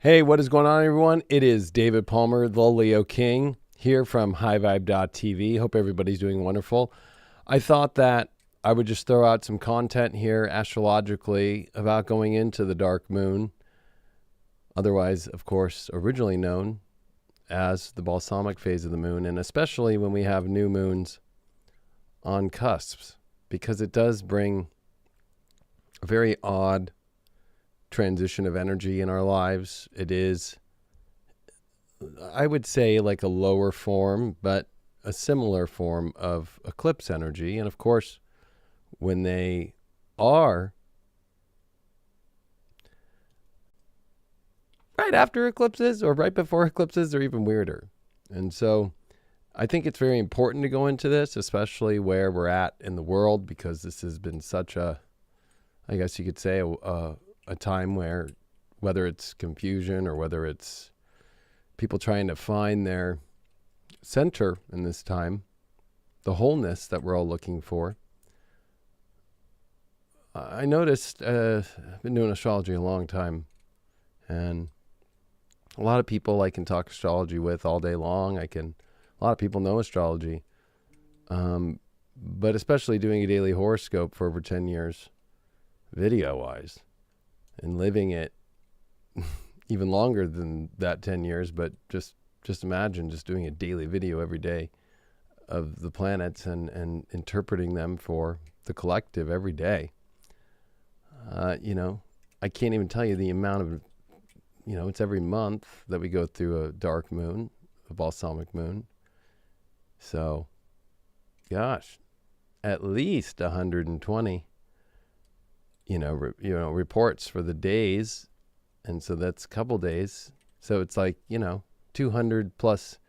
Hey, what is going on, everyone? It is David Palmer, the Leo King, here from highvibe.tv. Hope everybody's doing wonderful. I thought that I would just throw out some content here astrologically about going into the dark moon, otherwise, of course, originally known as the balsamic phase of the moon, and especially when we have new moons on cusps, because it does bring a very odd transition of energy in our lives. It is, I would say, like a lower form, but a similar form of eclipse energy. And of course, when they are right after eclipses or right before eclipses, they're even weirder. And so I think it's very important to go into this, especially where we're at in the world, because this has been such a, I guess you could say, a time where, whether it's confusion or whether it's people trying to find their center in this time, the wholeness that we're all looking for. I noticed, I've been doing astrology a long time, and a lot of people I can talk astrology with all day long. A lot of people know astrology, but especially doing a daily horoscope for over 10 years, video-wise, and living it even longer than that 10 years, but just imagine just doing a daily video every day of the planets and interpreting them for the collective every day. I can't even tell you the amount of, it's every month that we go through a dark moon, a balsamic moon. So, gosh, at least 120 reports for the days. And so that's a couple days. So it's like, 200 plus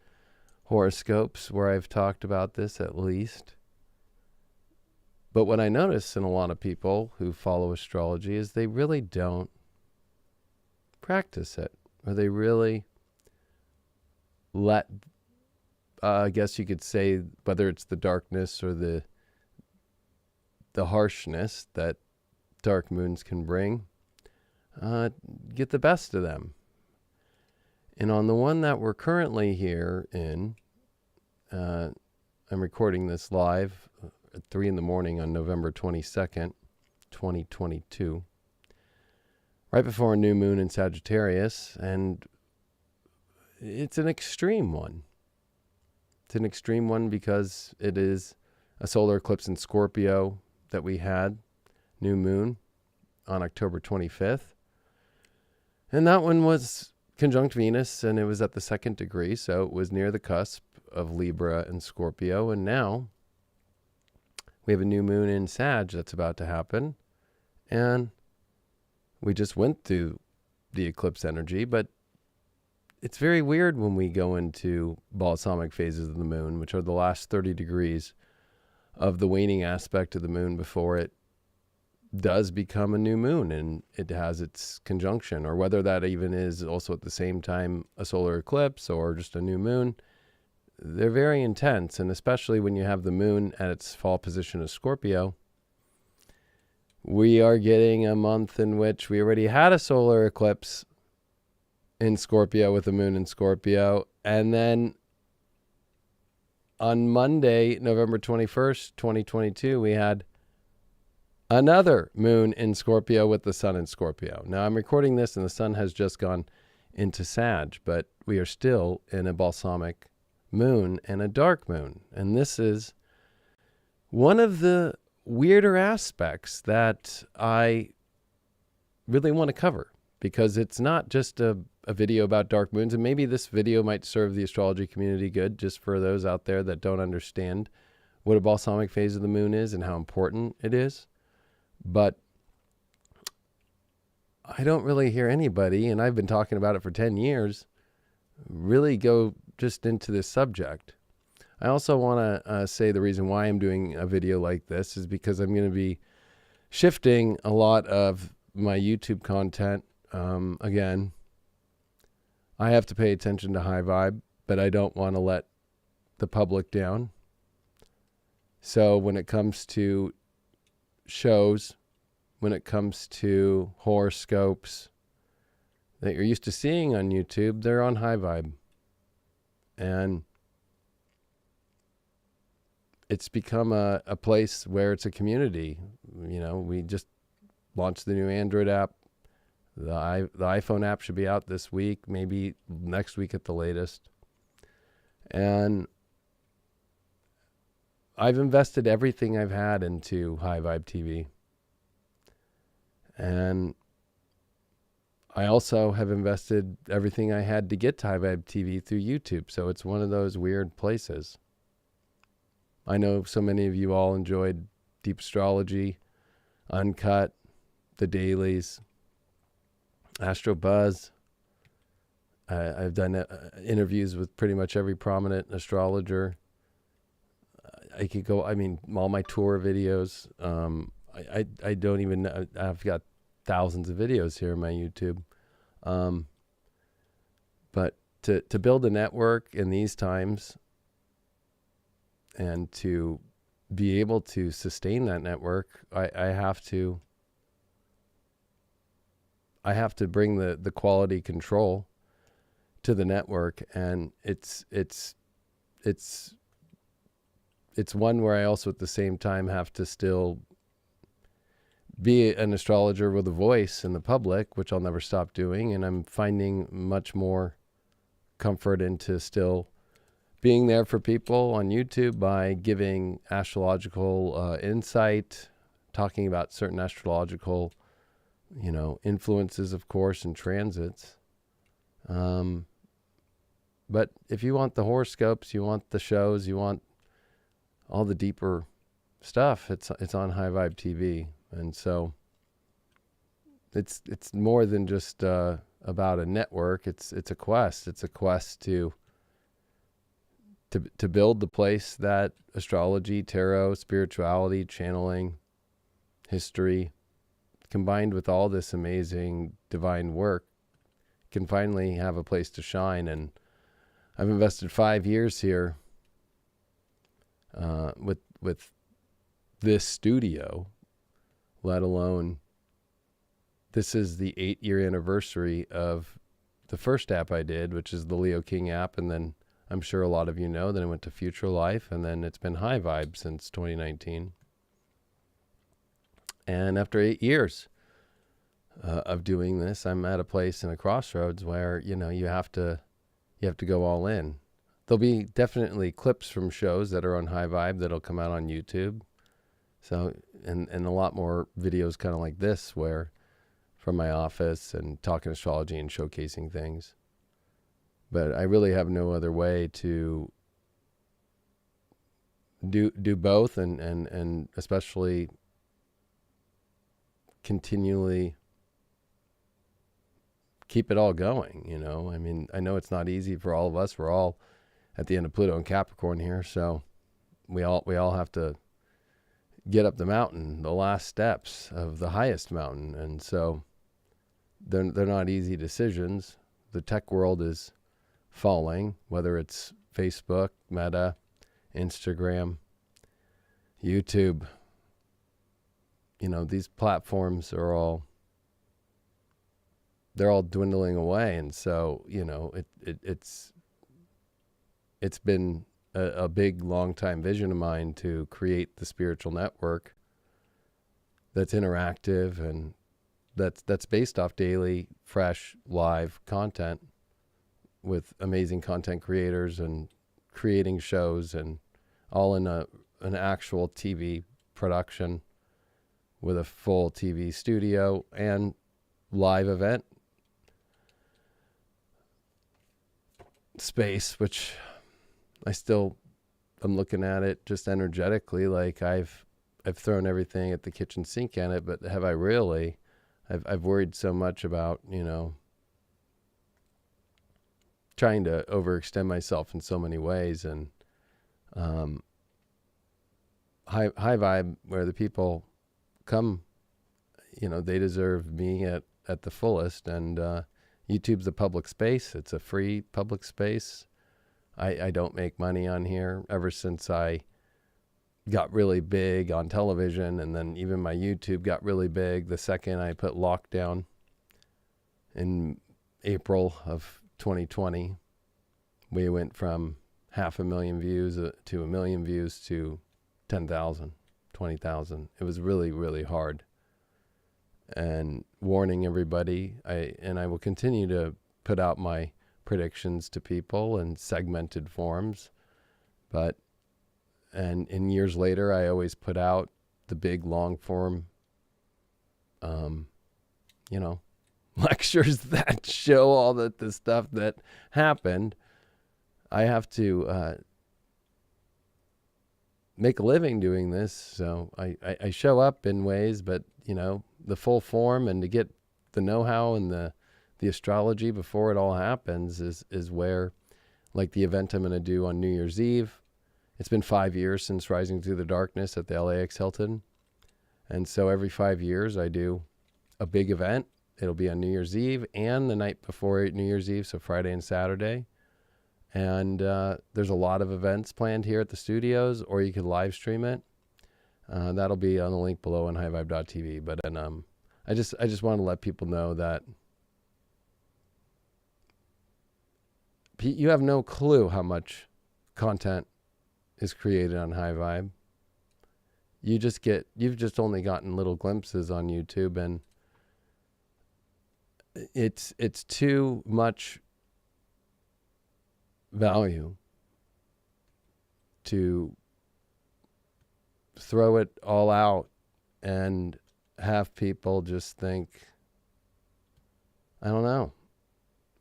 horoscopes where I've talked about this at least. But what I notice in a lot of people who follow astrology is they really don't practice it, or they really let, I guess you could say, whether it's the darkness or the harshness that dark moons can bring, get the best of them. And on the one that we're currently here in, I'm recording this live at 3 in the morning on November 22nd, 2022, right before a new moon in Sagittarius, and it's an extreme one. It's an extreme one because it is a solar eclipse in Scorpio that we had, new moon, on October 25th. And that one was conjunct Venus, and it was at the 2nd degree, so it was near the cusp of Libra and Scorpio. And now we have a new moon in Sag that's about to happen. And we just went through the eclipse energy, but it's very weird when we go into balsamic phases of the moon, which are the last 30 degrees of the waning aspect of the moon before it does become a new moon and it has its conjunction, or whether that even is also at the same time a solar eclipse or just a new moon. They're very intense, and especially when you have the moon at its fall position of Scorpio, we are getting a month in which we already had a solar eclipse in Scorpio with the moon in Scorpio, and then on Monday, November 21st, 2022, we had another moon in Scorpio with the sun in Scorpio. Now I'm recording this and the sun has just gone into Sag, but we are still in a balsamic moon and a dark moon. And this is one of the weirder aspects that I really want to cover, because it's not just a video about dark moons. And maybe this video might serve the astrology community good, just for those out there that don't understand what a balsamic phase of the moon is and how important it is. But I don't really hear anybody, and I've been talking about it for 10 years, really go just into this subject. I also want to say the reason why I'm doing a video like this is because I'm going to be shifting a lot of my YouTube content. Again, I have to pay attention to High Vibe, but I don't want to let the public down. So when it comes to shows, when it comes to horoscopes, that you're used to seeing on YouTube, they're on High Vibe. And it's become a place where it's a community. We just launched the new Android app. The iPhone app should be out this week, maybe next week at the latest. And I've invested everything I've had into High Vibe TV. And I also have invested everything I had to get to High Vibe TV through YouTube. So it's one of those weird places. I know so many of you all enjoyed Deep Astrology, Uncut, the dailies, Astro Buzz. I've done interviews with pretty much every prominent astrologer. I could go, all my tour videos. I don't even know. I've got thousands of videos here on my YouTube. But to build a network in these times and to be able to sustain that network, I have to bring the quality control to the network. And it's one where I also at the same time have to still be an astrologer with a voice in the public, which I'll never stop doing. And I'm finding much more comfort into still being there for people on YouTube by giving astrological insight, talking about certain astrological, influences, of course, and transits. But if you want the horoscopes, you want the shows, you want all the deeper stuff, it's on High Vibe TV. And so it's more than just about a network. It's a quest. It's a quest to build the place that astrology, tarot, spirituality, channeling, history, combined with all this amazing divine work, can finally have a place to shine. And I've invested 5 years here with this studio, let alone this is the 8-year anniversary of the first app I did, which is the Leo King app. And then I'm sure a lot of you know that I went to Future Life, and then it's been High Vibe since 2019. And after 8 years of doing this, I'm at a place in a crossroads where, you have to go all in. There'll be definitely clips from shows that are on High Vibe that'll come out on YouTube. So, and a lot more videos kind of like this, where from my office and talking astrology and showcasing things. But I really have no other way to do both, and especially continually keep it all going. I know it's not easy for all of us. We're all at the end of Pluto and Capricorn here, so we all have to get up the mountain, the last steps of the highest mountain. And so they're not easy decisions. The tech world is falling, whether it's Facebook, Meta, Instagram, YouTube. These platforms are all dwindling away. And so, it's been a big, long time vision of mine to create the spiritual network that's interactive and that's based off daily, fresh, live content with amazing content creators and creating shows, and all in an actual TV production with a full TV studio and live event space, which I still am looking at it just energetically. Like I've thrown everything at the kitchen sink in it, but have I really? I've worried so much about, trying to overextend myself in so many ways. And high vibe, where the people come, they deserve being at the fullest. And YouTube's a public space. It's a free public space. I don't make money on here. Ever since I got really big on television, and then even my YouTube got really big the second I put lockdown in April of 2020, we went from 500,000 views to 1 million views to 10,000, 20,000. It was really, really hard. And warning everybody, I will continue to put out my predictions to people in segmented forms, and in years later, I always put out the big long form, lectures that show all the stuff that happened. I have to make a living doing this, so I show up in ways, but the full form and to get the know-how and the astrology before it all happens is where, like the event I'm going to do on New Year's Eve. It's been 5 years since Rising Through the Darkness at the LAX Hilton. And so every 5 years I do a big event. It'll be on New Year's Eve and the night before New Year's Eve, so Friday and Saturday. And there's a lot of events planned here at the studios, or you can live stream it. That'll be on the link below on highvibe.tv. But I just want to let people know that you have no clue how much content is created on High Vibe. You've just only gotten little glimpses on YouTube, and it's too much value to throw it all out and have people just think, I don't know.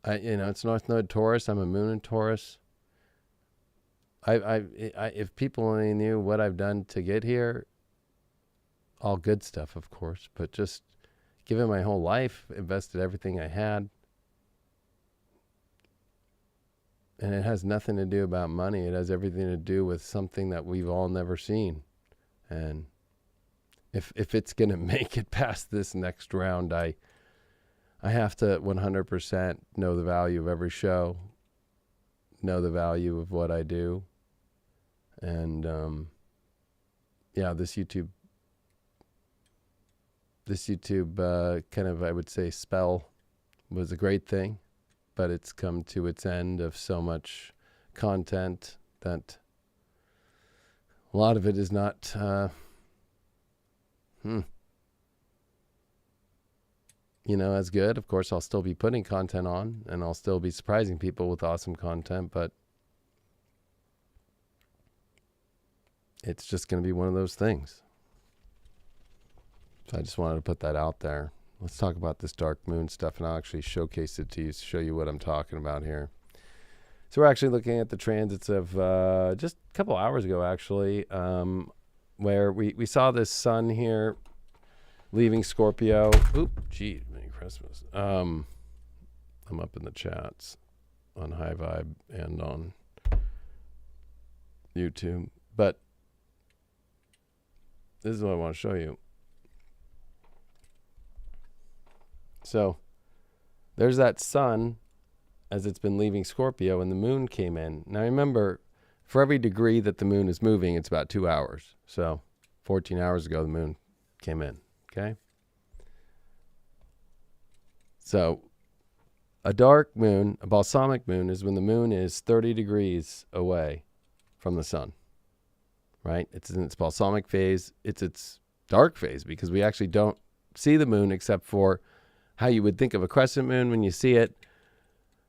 It's North Node Taurus. I'm a Moon in Taurus. If people only knew what I've done to get here, all good stuff, of course, but just given my whole life, invested everything I had. And it has nothing to do about money. It has everything to do with something that we've all never seen. And if it's going to make it past this next round, I have to 100% know the value of every show, know the value of what I do. And this YouTube kind of, I would say, spell was a great thing, but it's come to its end of so much content that a lot of it is not as good. Of course, I'll still be putting content on, and I'll still be surprising people with awesome content, but it's just going to be one of those things. So I just wanted to put that out there. Let's talk about this dark moon stuff, and I'll actually showcase it to you, show you what I'm talking about here. So we're actually looking at the transits of just a couple hours ago, actually, where we saw this sun here leaving Scorpio. Oop, gee, Merry Christmas. I'm up in the chats on High Vibe and on YouTube. But this is what I want to show you. So there's that sun as it's been leaving Scorpio, and the moon came in. Now remember, for every degree that the moon is moving, it's about 2 hours. So 14 hours ago, the moon came in. Okay? So a dark moon, a balsamic moon, is when the moon is 30 degrees away from the sun. Right? It's in its balsamic phase. It's its dark phase because we actually don't see the moon except for how you would think of a crescent moon when you see it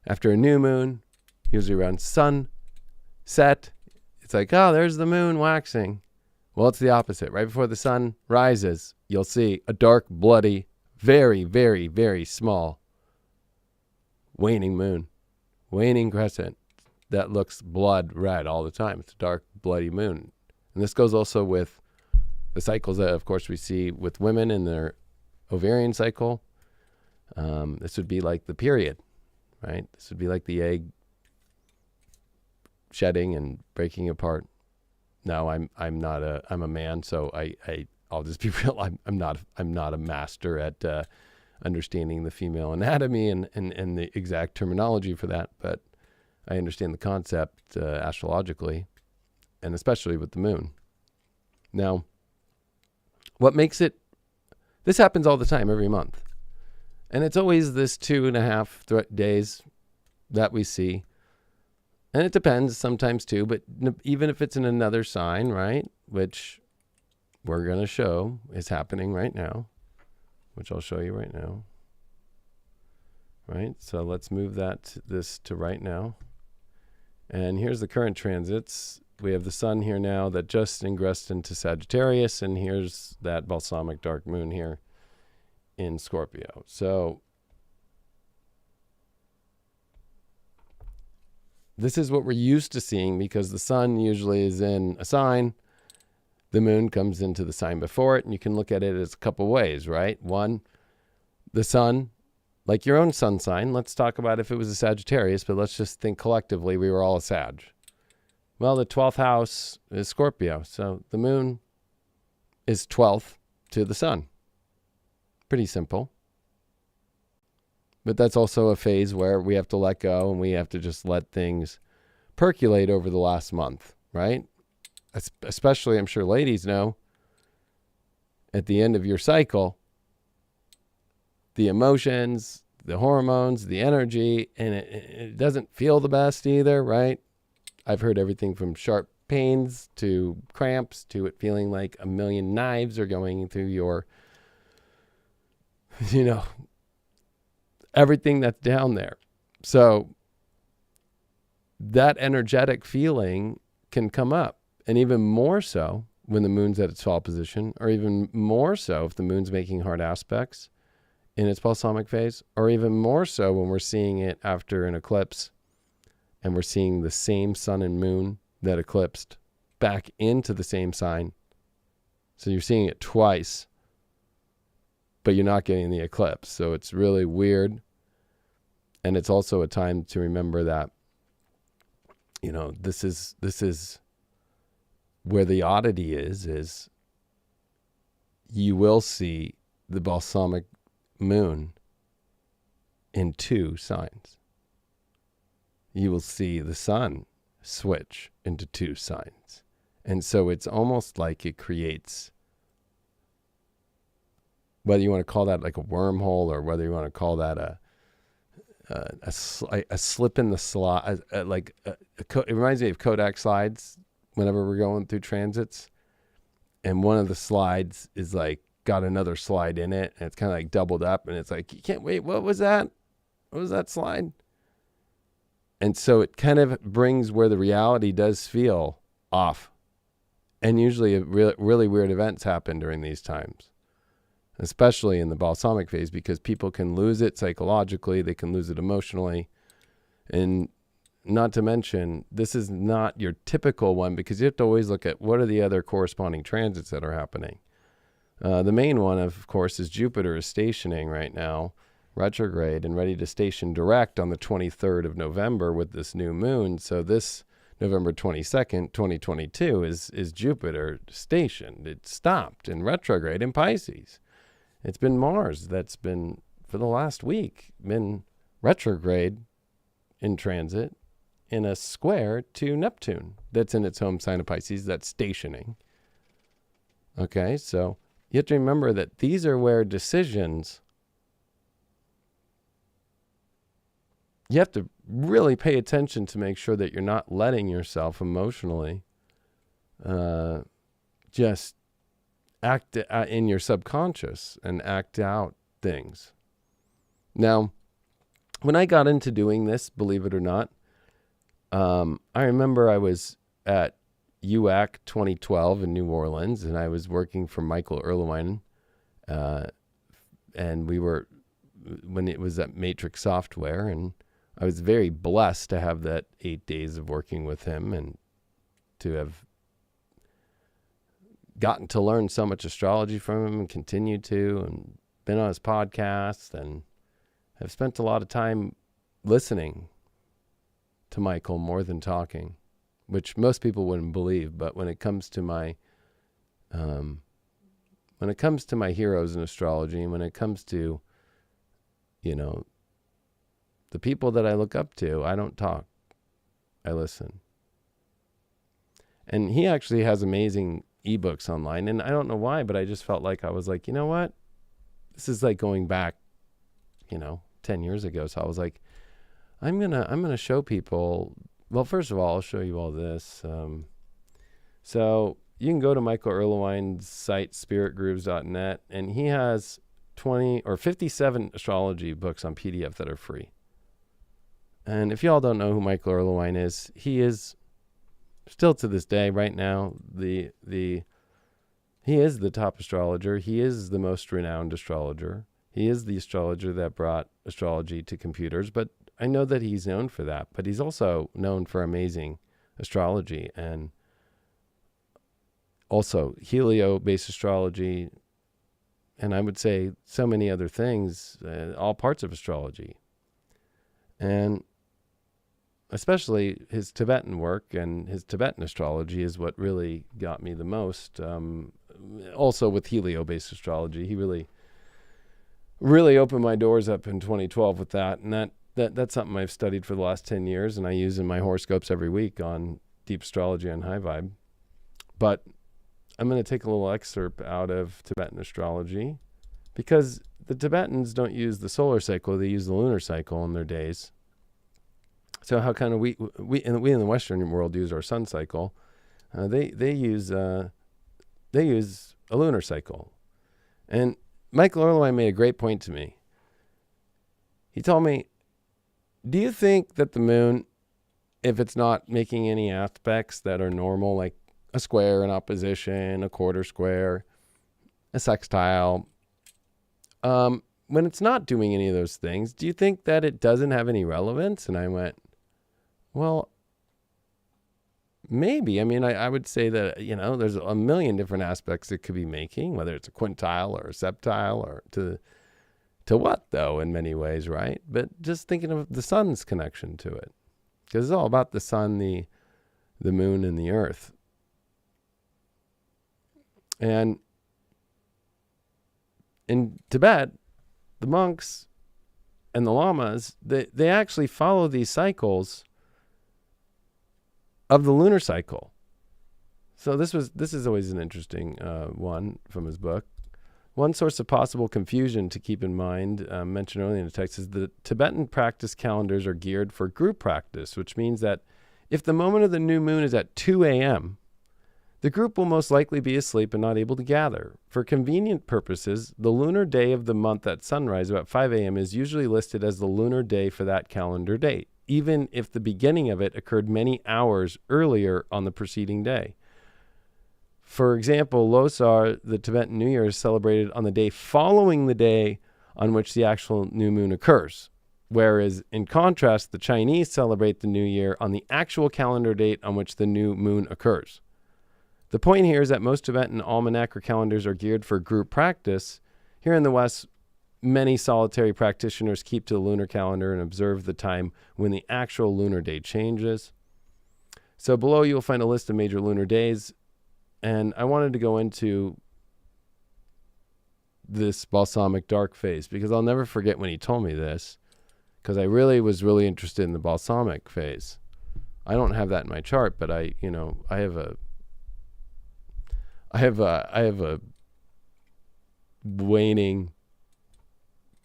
after a new moon, usually around sunset. It's like, oh, there's the moon waxing. Well, it's the opposite. Right before the sun rises, you'll see a dark, bloody, very, very, very small waning moon, waning crescent that looks blood red all the time. It's a dark, bloody moon. And this goes also with the cycles that, of course, we see with women in their ovarian cycle. This would be like the period, right? This would be like the egg shedding and breaking apart. No, I'm a man, so I'll just be real. I'm not a master at understanding the female anatomy and the exact terminology for that, but I understand the concept astrologically, and especially with the moon. Now, what makes it? This happens all the time, every month. And it's always this 2.5 days that we see. And it depends sometimes too, but even if it's in another sign, right, which we're going to show is happening right now, which I'll show you right now. Right, so let's move this to right now. And here's the current transits. We have the sun here now that just ingressed into Sagittarius, and here's that balsamic dark moon here in Scorpio. So this is what we're used to seeing, because the sun usually is in a sign. The moon comes into the sign before it, and you can look at it as a couple ways, right? One, the sun, like your own sun sign. Let's talk about if it was a Sagittarius, but let's just think collectively we were all a Sag. Well, the 12th house is Scorpio, so the moon is 12th to the sun. Pretty simple. But that's also a phase where we have to let go, and we have to just let things percolate over the last month, right? Especially, I'm sure ladies know, at the end of your cycle, the emotions, the hormones, the energy, and it doesn't feel the best either, right? I've heard everything from sharp pains to cramps to it feeling like a million knives are going through your, everything that's down there. So that energetic feeling can come up, and even more so when the moon's at its fall position, or even more so if the moon's making hard aspects in its balsamic phase, or even more so when we're seeing it after an eclipse and we're seeing the same sun and moon that eclipsed back into the same sign. So you're seeing it twice, but you're not getting the eclipse. So it's really weird. And it's also a time to remember that, this is where the oddity is you will see the balsamic moon in two signs. You will see the sun switch into two signs. And so it's almost like it creates, whether you want to call that like a wormhole, or whether you want to call that a slip in the slide, it reminds me of Kodak slides whenever we're going through transits. And one of the slides is like got another slide in it, and it's kind of like doubled up, and it's like, you can't wait, what was that? What was that slide? And so it kind of brings where the reality does feel off. And usually really weird events happen during these times, especially in the balsamic phase, because people can lose it psychologically, they can lose it emotionally. And not to mention, this is not your typical one, because you have to always look at what are the other corresponding transits that are happening. The main one, of course, is Jupiter is stationing right now, retrograde, and ready to station direct on the 23rd of November with this new moon. So this November 22nd, 2022 is Jupiter stationed. It stopped in retrograde in Pisces. It's been Mars that's been, for the last week, been retrograde in transit in a square to Neptune that's in its home sign of Pisces, that's stationing. Okay, so you have to remember that these are where decisions, you have to really pay attention to make sure that you're not letting yourself emotionally just act in your subconscious and act out things. Now, when I got into doing this, believe it or not, I remember I was at UAC 2012 in New Orleans, and I was working for Michael Erlewine, and we were, when it was at Matrix Software, and I was very blessed to have that 8 days of working with him and to have gotten to learn so much astrology from him and continued to, and been on his podcast, and have spent a lot of time listening to Michael more than talking, which most people wouldn't believe. But when it comes to my heroes in astrology, and when it comes to, the people that I look up to, I don't talk. I listen. And he actually has amazing ebooks online. And I don't know why, but I just felt like I was like, you know what? This is like going back. 10 years ago. So I was like, I'm gonna show people. Well, first of all, I'll show you all this. So you can go to Michael Erlewine's site, spiritgrooves.net, and he has 20 or 57 astrology books on PDF that are free. And if y'all don't know who Michael Erlewine is, he is still to this day, right now, he is the top astrologer. He is the most renowned astrologer. He is the astrologer that brought astrology to computers, but I know that he's known for that. But he's also known for amazing astrology and also helio-based astrology, and I would say so many other things, all parts of astrology. And especially his Tibetan work and his Tibetan astrology is what really got me the most. Also with helio-based astrology, he really opened my doors up in 2012 with that. And that's something I've studied for the last 10 years, and I use in my horoscopes every week on deep astrology and high vibe. But I'm going to take a little excerpt out of Tibetan astrology because the Tibetans don't use the solar cycle, they use the lunar cycle in their days. So how kind of we in the Western world use our sun cycle, they use a lunar cycle. And Michael Erlewine made a great point to me. He told me, do you think that the moon, if it's not making any aspects that are normal, like a square, an opposition, a quarter square, a sextile, when it's not doing any of those things, do you think that it doesn't have any relevance? And I went, well, maybe. I mean, I would say that, there's a million different aspects it could be making, whether it's a quintile or a septile or to what, though, in many ways, right? But just thinking of the sun's connection to it, because it's all about the sun, the moon, and the earth. And in Tibet, the monks and the lamas, they actually follow these cycles of the lunar cycle. So this is always an interesting one from his book. One source of possible confusion to keep in mind, mentioned earlier in the text, is the Tibetan practice calendars are geared for group practice, which means that if the moment of the new moon is at 2 a.m., the group will most likely be asleep and not able to gather. For convenient purposes, the lunar day of the month at sunrise about 5 a.m. is usually listed as the lunar day for that calendar date, even if the beginning of it occurred many hours earlier on the preceding day. For example, Losar, the Tibetan New Year, is celebrated on the day following the day on which the actual new moon occurs. Whereas, in contrast, the Chinese celebrate the New Year on the actual calendar date on which the new moon occurs. The point here is that most Tibetan almanac or calendars are geared for group practice. Here in the West, many solitary practitioners keep to the lunar calendar and observe the time when the actual lunar day changes. So below you'll find a list of major lunar days. And I wanted to go into this balsamic dark phase because I'll never forget when he told me this, because I was really interested in the balsamic phase. I don't have that in my chart, but I have a waning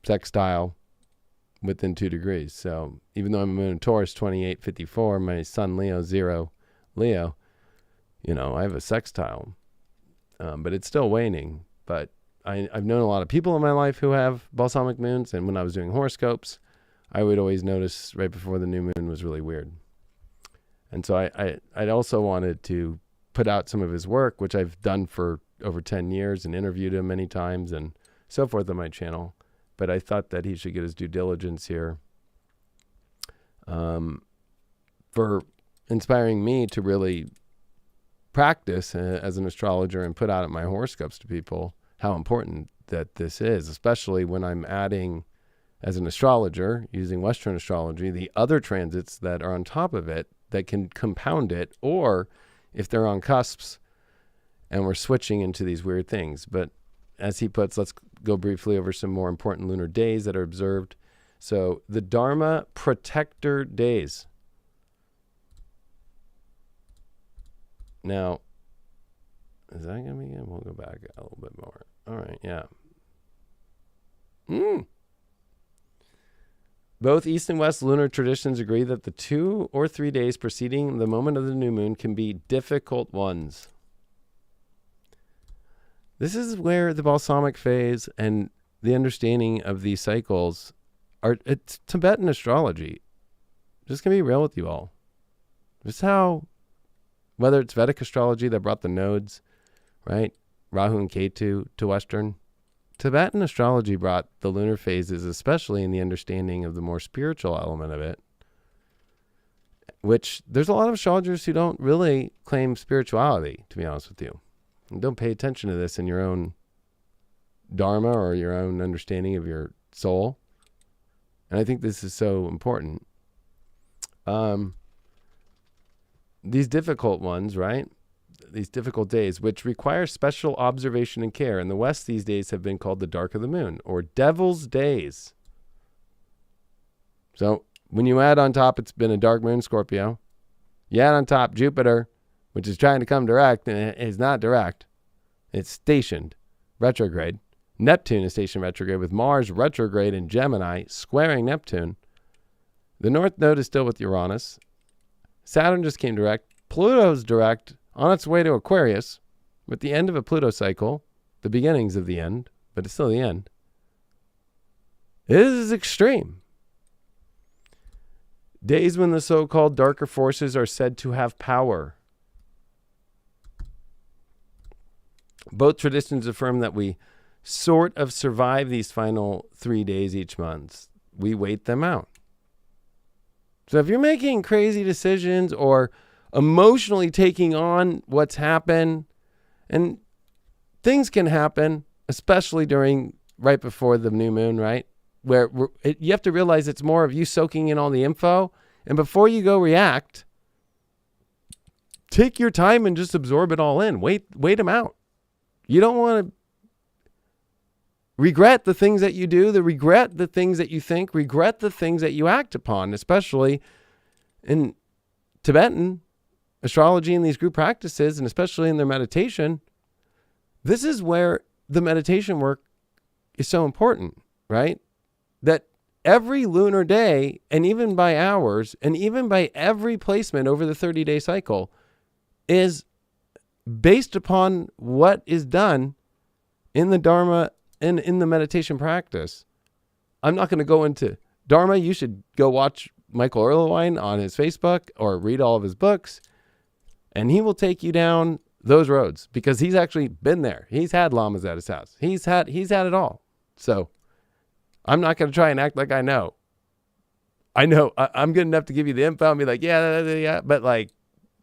sextile within 2 degrees. So even though I'm a moon in Taurus, 2854, my sun Leo, 0 Leo, I have a sextile, but it's still waning. But I've known a lot of people in my life who have balsamic moons, and when I was doing horoscopes, I would always notice right before the new moon was really weird. And so I'd also wanted to put out some of his work, which I've done for over 10 years and interviewed him many times and so forth on my channel. But I thought that he should get his due diligence here for inspiring me to really practice as an astrologer and put out my horoscopes to people how important that this is, especially when I'm adding, as an astrologer, using Western astrology, the other transits that are on top of it that can compound it, or if they're on cusps and we're switching into these weird things. But as he puts, let's go briefly over some more important lunar days that are observed. So the Dharma protector days. Now, is that going to be good? We'll go back a little bit more. All right, yeah. Both East and West lunar traditions agree that the 2 or 3 days preceding the moment of the new moon can be difficult ones. This is where the balsamic phase and the understanding of these cycles are. It's Tibetan astrology. Just gonna be real with you all. This is how, whether it's Vedic astrology that brought the nodes, right, Rahu and Ketu to Western, Tibetan astrology brought the lunar phases, especially in the understanding of the more spiritual element of it, which there's a lot of astrologers who don't really claim spirituality, to be honest with you. And don't pay attention to this in your own dharma or your own understanding of your soul. And I think this is so important. These difficult ones, right? These difficult days, which require special observation and care. In the West, these days have been called the dark of the moon, or devil's days. So when you add on top, it's been a dark moon, Scorpio. You add on top Jupiter, which is trying to come direct, and it is not direct. It's stationed, retrograde. Neptune is stationed retrograde, with Mars retrograde in Gemini, squaring Neptune. The North Node is still with Uranus. Saturn just came direct. Pluto's direct, on its way to Aquarius, with the end of a Pluto cycle, the beginnings of the end, but it's still the end. This is extreme. Days when the so-called darker forces are said to have power. Both traditions affirm that we sort of survive these final 3 days each month. We wait them out. So if you're making crazy decisions or emotionally taking on what's happened, and things can happen, especially right before the new moon, right? Where you have to realize it's more of you soaking in all the info. And before you go react, take your time and just absorb it all in. Wait them out. You don't want to regret the things that you do, regret the things that you think, regret the things that you act upon, especially in Tibetan astrology and these group practices, and especially in their meditation. This is where the meditation work is so important, right? That every lunar day, and even by hours, and even by every placement over the 30-day cycle, is based upon what is done in the Dharma and in the meditation practice. I'm not going to go into Dharma. You should go watch Michael Erlewine on his Facebook or read all of his books, and he will take you down those roads because he's actually been there. He's had lamas at his house. He's had it all. So I'm not going to try and act like I know. I'm good enough to give you the info and be like, yeah. But like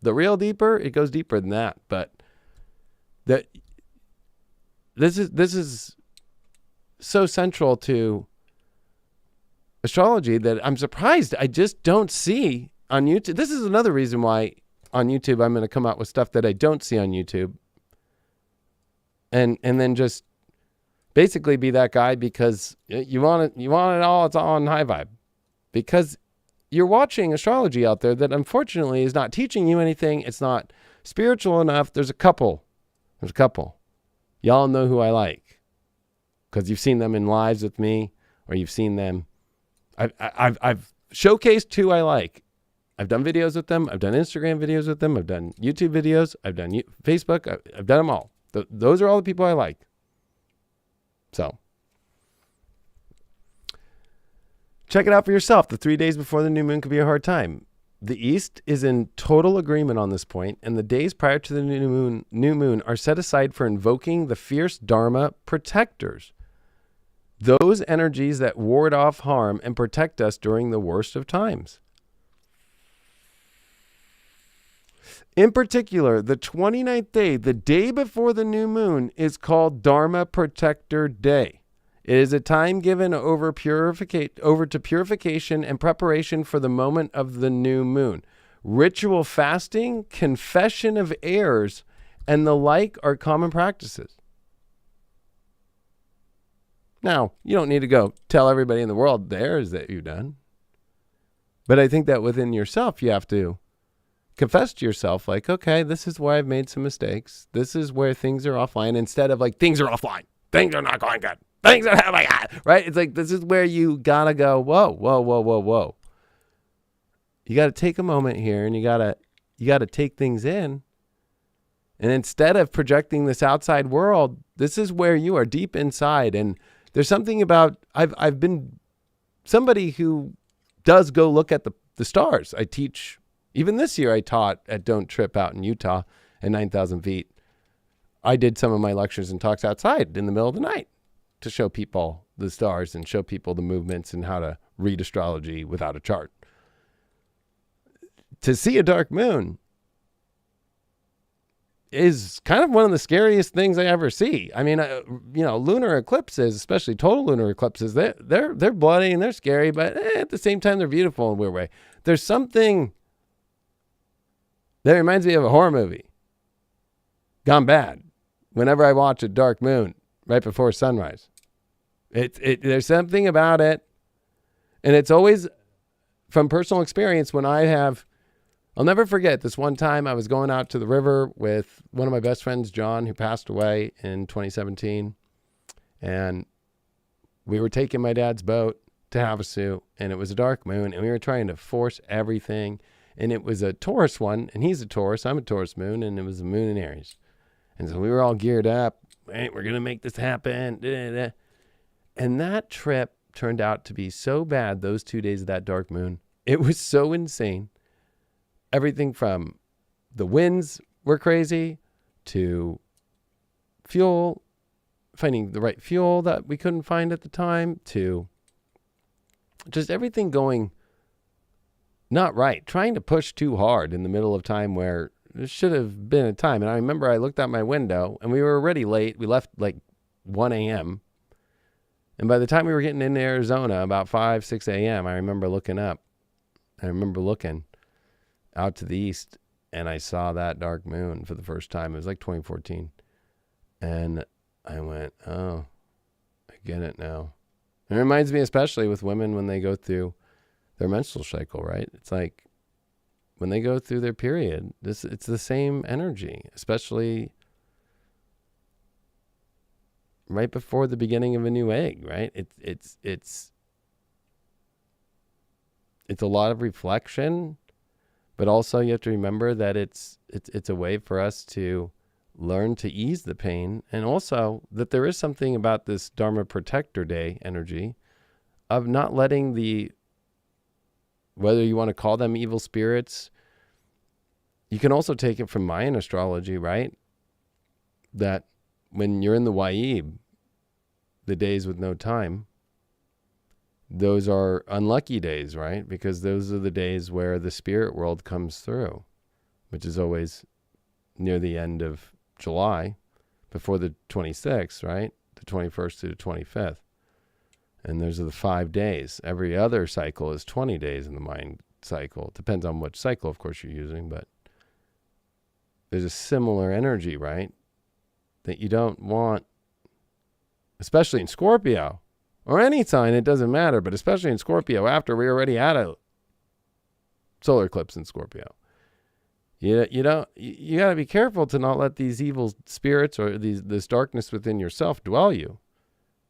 the real deeper, it goes deeper than that. But this is so central to astrology that I'm surprised I just don't see on YouTube. This is another reason why on YouTube I'm going to come out with stuff that I don't see on YouTube, and then just basically be that guy because you want it all. It's all on high vibe because you're watching astrology out there that unfortunately is not teaching you anything. It's not spiritual enough. There's a couple. Y'all know who I like because you've seen them in lives with me, or you've seen them. I've showcased who I like. I've done videos with them. I've done Instagram videos with them. I've done YouTube videos. I've done Facebook. I've done them all. Those are all the people I like. So check it out for yourself. The 3 days before the new moon could be a hard time. The East is in total agreement on this point, and the days prior to the new moon are set aside for invoking the fierce Dharma protectors, those energies that ward off harm and protect us during the worst of times. In particular, the 29th day, the day before the new moon, is called Dharma Protector Day. It is a time given over to purification and preparation for the moment of the new moon. Ritual fasting, confession of errors, and the like are common practices. Now, you don't need to go tell everybody in the world the errors that you've done. But I think that within yourself, you have to confess to yourself, like, okay, this is where I've made some mistakes. This is where things are offline, instead of like, things are offline. Things are not going good. things are, oh my God, right? It's like, this is where you gotta go, whoa, whoa, whoa, whoa, whoa. You gotta take a moment here, and you gotta take things in. And instead of projecting this outside world, this is where you are deep inside. And there's something about, I've been somebody who does go look at the stars. I teach, even this year I taught at Don't Trip out in Utah at 9,000 feet. I did some of my lectures and talks outside in the middle of the night to show people the stars and show people the movements and how to read astrology without a chart. To see a dark moon is kind of one of the scariest things I ever see. I mean, lunar eclipses, especially total lunar eclipses, they're bloody and they're scary, but at the same time, they're beautiful in a weird way. There's something that reminds me of a horror movie gone bad. Whenever I watch a dark moon right before sunrise, there's something about it, and it's always from personal experience. I'll never forget this one time I was going out to the river with one of my best friends, John, who passed away in 2017. And we were taking my dad's boat to Havasu, and it was a dark moon, and we were trying to force everything. And it was a Taurus one, and he's a Taurus, I'm a Taurus moon, and it was a moon in Aries. And so we were all geared up. Hey, we're going to make this happen. And that trip turned out to be so bad, those 2 days of that dark moon. It was so insane. Everything from the winds were crazy to fuel, finding the right fuel that we couldn't find at the time, to just everything going not right, trying to push too hard in the middle of time where there should have been a time. And I remember I looked out my window and we were already late. We left like 1 a.m. And by the time we were getting into Arizona, about 5, 6 a.m., I remember looking up. I remember looking out to the east, and I saw that dark moon for the first time. It was like 2014. And I went, oh, I get it now. And it reminds me especially with women when they go through their menstrual cycle, right? It's like when they go through their period, it's the same energy, especially right before the beginning of a new egg, right? It's a lot of reflection. But also you have to remember that it's a way for us to learn to ease the pain. And also that there is something about this Dharma Protector Day energy of not letting whether you want to call them evil spirits, you can also take it from Mayan astrology, right? That when you're in the Waib, the days with no time, those are unlucky days, right? Because those are the days where the spirit world comes through, which is always near the end of July, before the 26th, right? The 21st to the 25th. And those are the 5 days. Every other cycle is 20 days in the Mayan cycle. It depends on which cycle, of course, you're using, but there's a similar energy, right? That you don't want, especially in Scorpio, or any sign, it doesn't matter, but especially in Scorpio, after we already had a solar eclipse in Scorpio. You got to be careful to not let these evil spirits or this darkness within yourself dwell you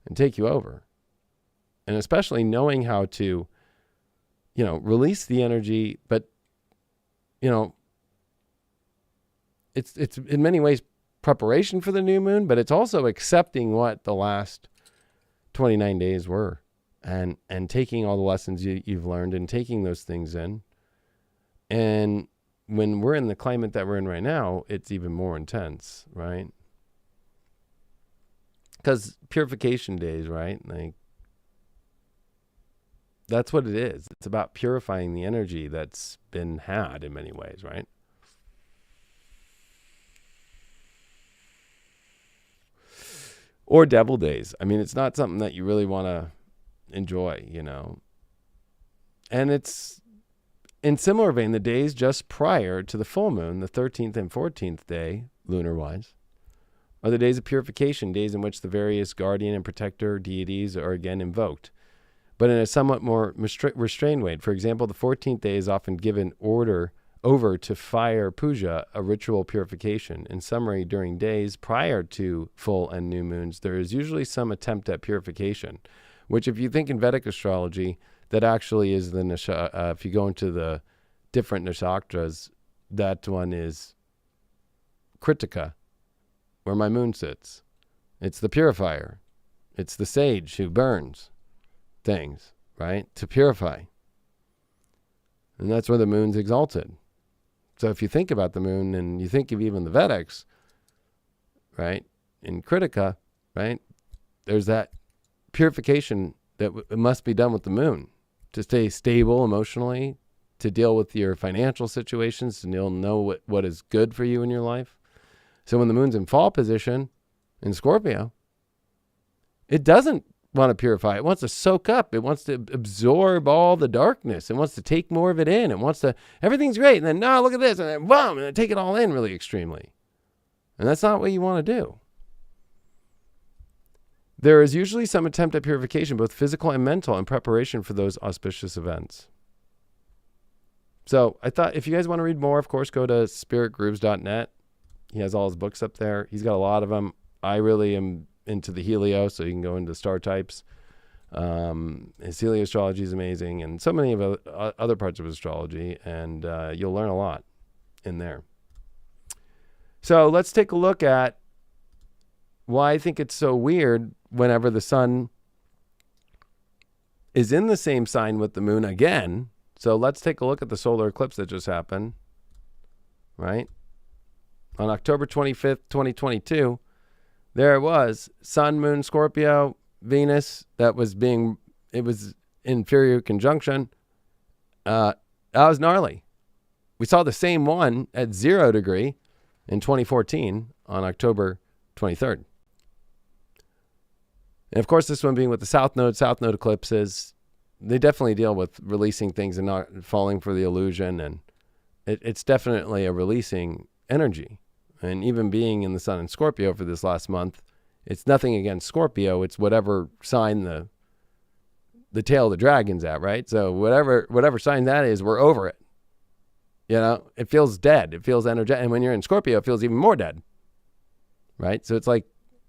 and take you over. And especially knowing how to, release the energy, but, it's in many ways preparation for the new moon, but it's also accepting what the last 29 days were and taking all the lessons you've learned and taking those things in. And when we're in the climate that we're in right now, it's even more intense, right? Because purification days, right? Like, that's what it is. It's about purifying the energy that's been had in many ways, right? Or devil days. I mean, it's not something that you really want to enjoy, And it's in similar vein, the days just prior to the full moon, the 13th and 14th day, lunar-wise, are the days of purification, days in which the various guardian and protector deities are again invoked, but in a somewhat more restrained way. For example, the 14th day is often given order over to fire puja, a ritual purification. In summary, during days prior to full and new moons, there is usually some attempt at purification, which if you think in Vedic astrology, that actually is the if you go into the different nakshatras, that one is Kritika, where my moon sits. It's the purifier. It's the sage who burns things, right, to purify. And that's where the moon's exalted. So if you think about the moon and you think of even the Vedics, right, in Kritika, right, there's that purification that must be done with the moon to stay stable emotionally, to deal with your financial situations, to know what is good for you in your life. So when the moon's in fall position in Scorpio, it doesn't want to purify. It wants to soak up. It wants to absorb all the darkness. It wants to take more of it in. It wants to, everything's great. And then, no, look at this. And then, boom, and then take it all in really extremely. And that's not what you want to do. There is usually some attempt at purification, both physical and mental, in preparation for those auspicious events. So I thought if you guys want to read more, of course, go to spiritgrooves.net. He has all his books up there. He's got a lot of them. I really am into the helio, so you can go into star types. His helioastrology is amazing, and so many of other parts of astrology, and you'll learn a lot in there. So let's take a look at why I think it's so weird whenever the sun is in the same sign with the moon again. So let's take a look at the solar eclipse that just happened, right? On October 25th, 2022, there it was, Sun, Moon, Scorpio, Venus, it was inferior conjunction. That was gnarly. We saw the same one at 0 degree in 2014 on October 23rd. And of course, this one being with the South Node eclipses, they definitely deal with releasing things and not falling for the illusion. And it's definitely a releasing energy. And even being in the Sun in Scorpio for this last month, it's nothing against Scorpio. It's whatever sign the tail of the dragon's at, right? So whatever sign that is, we're over it. You know, it feels dead. It feels energetic. And when you're in Scorpio, it feels even more dead, right? So it's like,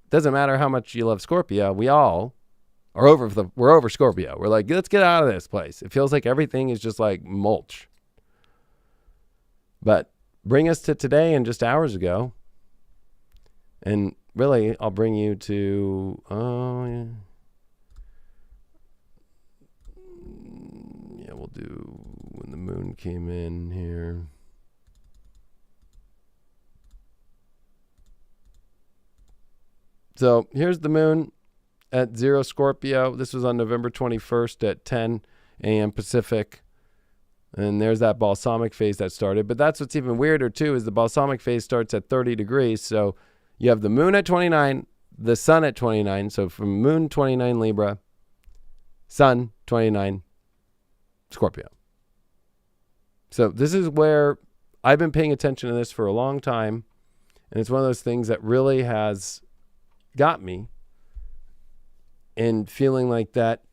doesn't matter how much you love Scorpio. We all are we're over Scorpio. We're like, let's get out of this place. It feels like everything is just like mulch. But bring us to today and just hours ago. And really, I'll bring you to, yeah, we'll do when the moon came in here. So here's the moon at 0 Scorpio. This was on November 21st at 10 a.m. Pacific. And there's that balsamic phase that started. But that's what's even weirder, too, is the balsamic phase starts at 30 degrees. So you have the moon at 29, the sun at 29. So from moon 29 Libra, sun 29 Scorpio. So this is where I've been paying attention to this for a long time. And it's one of those things that really has got me in feeling like that.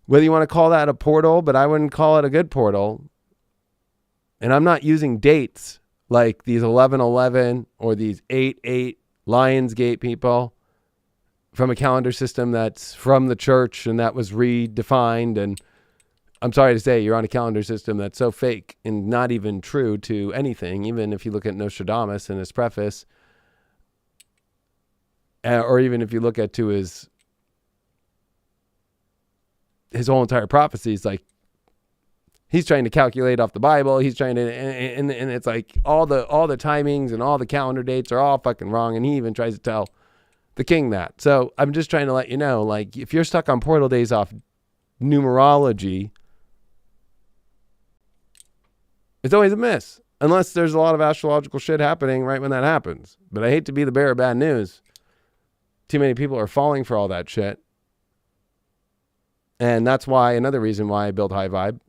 Whether you want to call that a portal, but I wouldn't call it a good portal. And I'm not using dates like these 11/11 or these 8/8 Lionsgate people from a calendar system that's from the church and that was redefined. And I'm sorry to say, you're on a calendar system that's so fake and not even true to anything. Even if you look at Nostradamus in his preface, or even if you look at to his whole entire prophecy is like, he's trying to calculate off the Bible. He's trying to, and it's like all the timings and all the calendar dates are all fucking wrong. And he even tries to tell the king that. So I'm just trying to let you know, like, if you're stuck on portal days off numerology, it's always a miss, unless there's a lot of astrological shit happening right when that happens. But I hate to be the bearer of bad news. Too many people are falling for all that shit. And that's why, another reason why I build High Vibe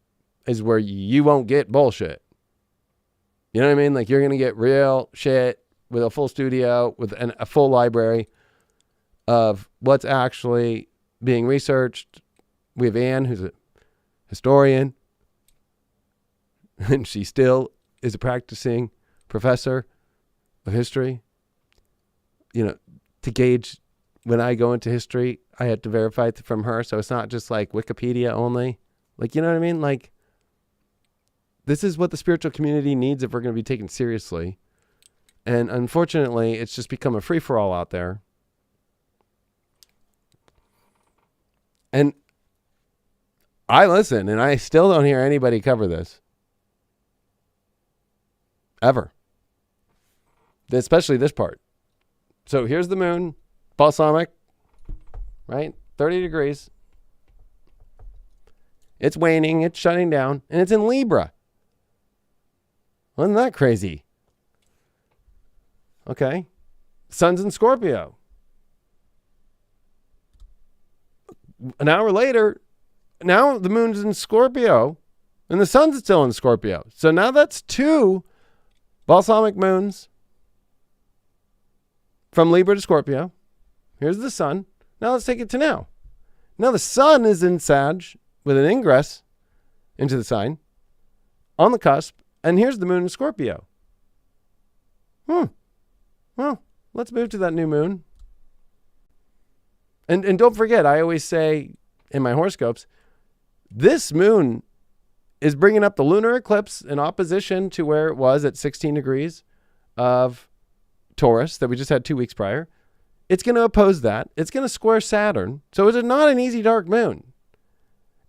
is where you won't get bullshit. You know what I mean? Like, you're going to get real shit with a full studio, with a full library of what's actually being researched. We have Anne, who's a historian. and she still is a practicing professor of history. To gauge when I go into history, I had to verify it from her. So it's not just like Wikipedia only. You know what I mean? This is what the spiritual community needs if we're going to be taken seriously. And unfortunately, it's just become a free-for-all out there. And I listen, and I still don't hear anybody cover this. Ever. Especially this part. So here's the moon, balsamic, right? 30 degrees. It's waning, it's shutting down, and it's in Libra. Wasn't that crazy? Okay. Sun's in Scorpio. An hour later, now the moon's in Scorpio, and the sun's still in Scorpio. So now that's 2 balsamic moons from Libra to Scorpio. Here's the sun. Now let's take it to now. Now the sun is in Sag with an ingress into the sign on the cusp. And here's the moon in Scorpio. Well, let's move to that new moon. And don't forget, I always say in my horoscopes, this moon is bringing up the lunar eclipse in opposition to where it was at 16 degrees of Taurus that we just had 2 weeks prior. It's going to oppose that. It's going to square Saturn. So it's not an easy dark moon.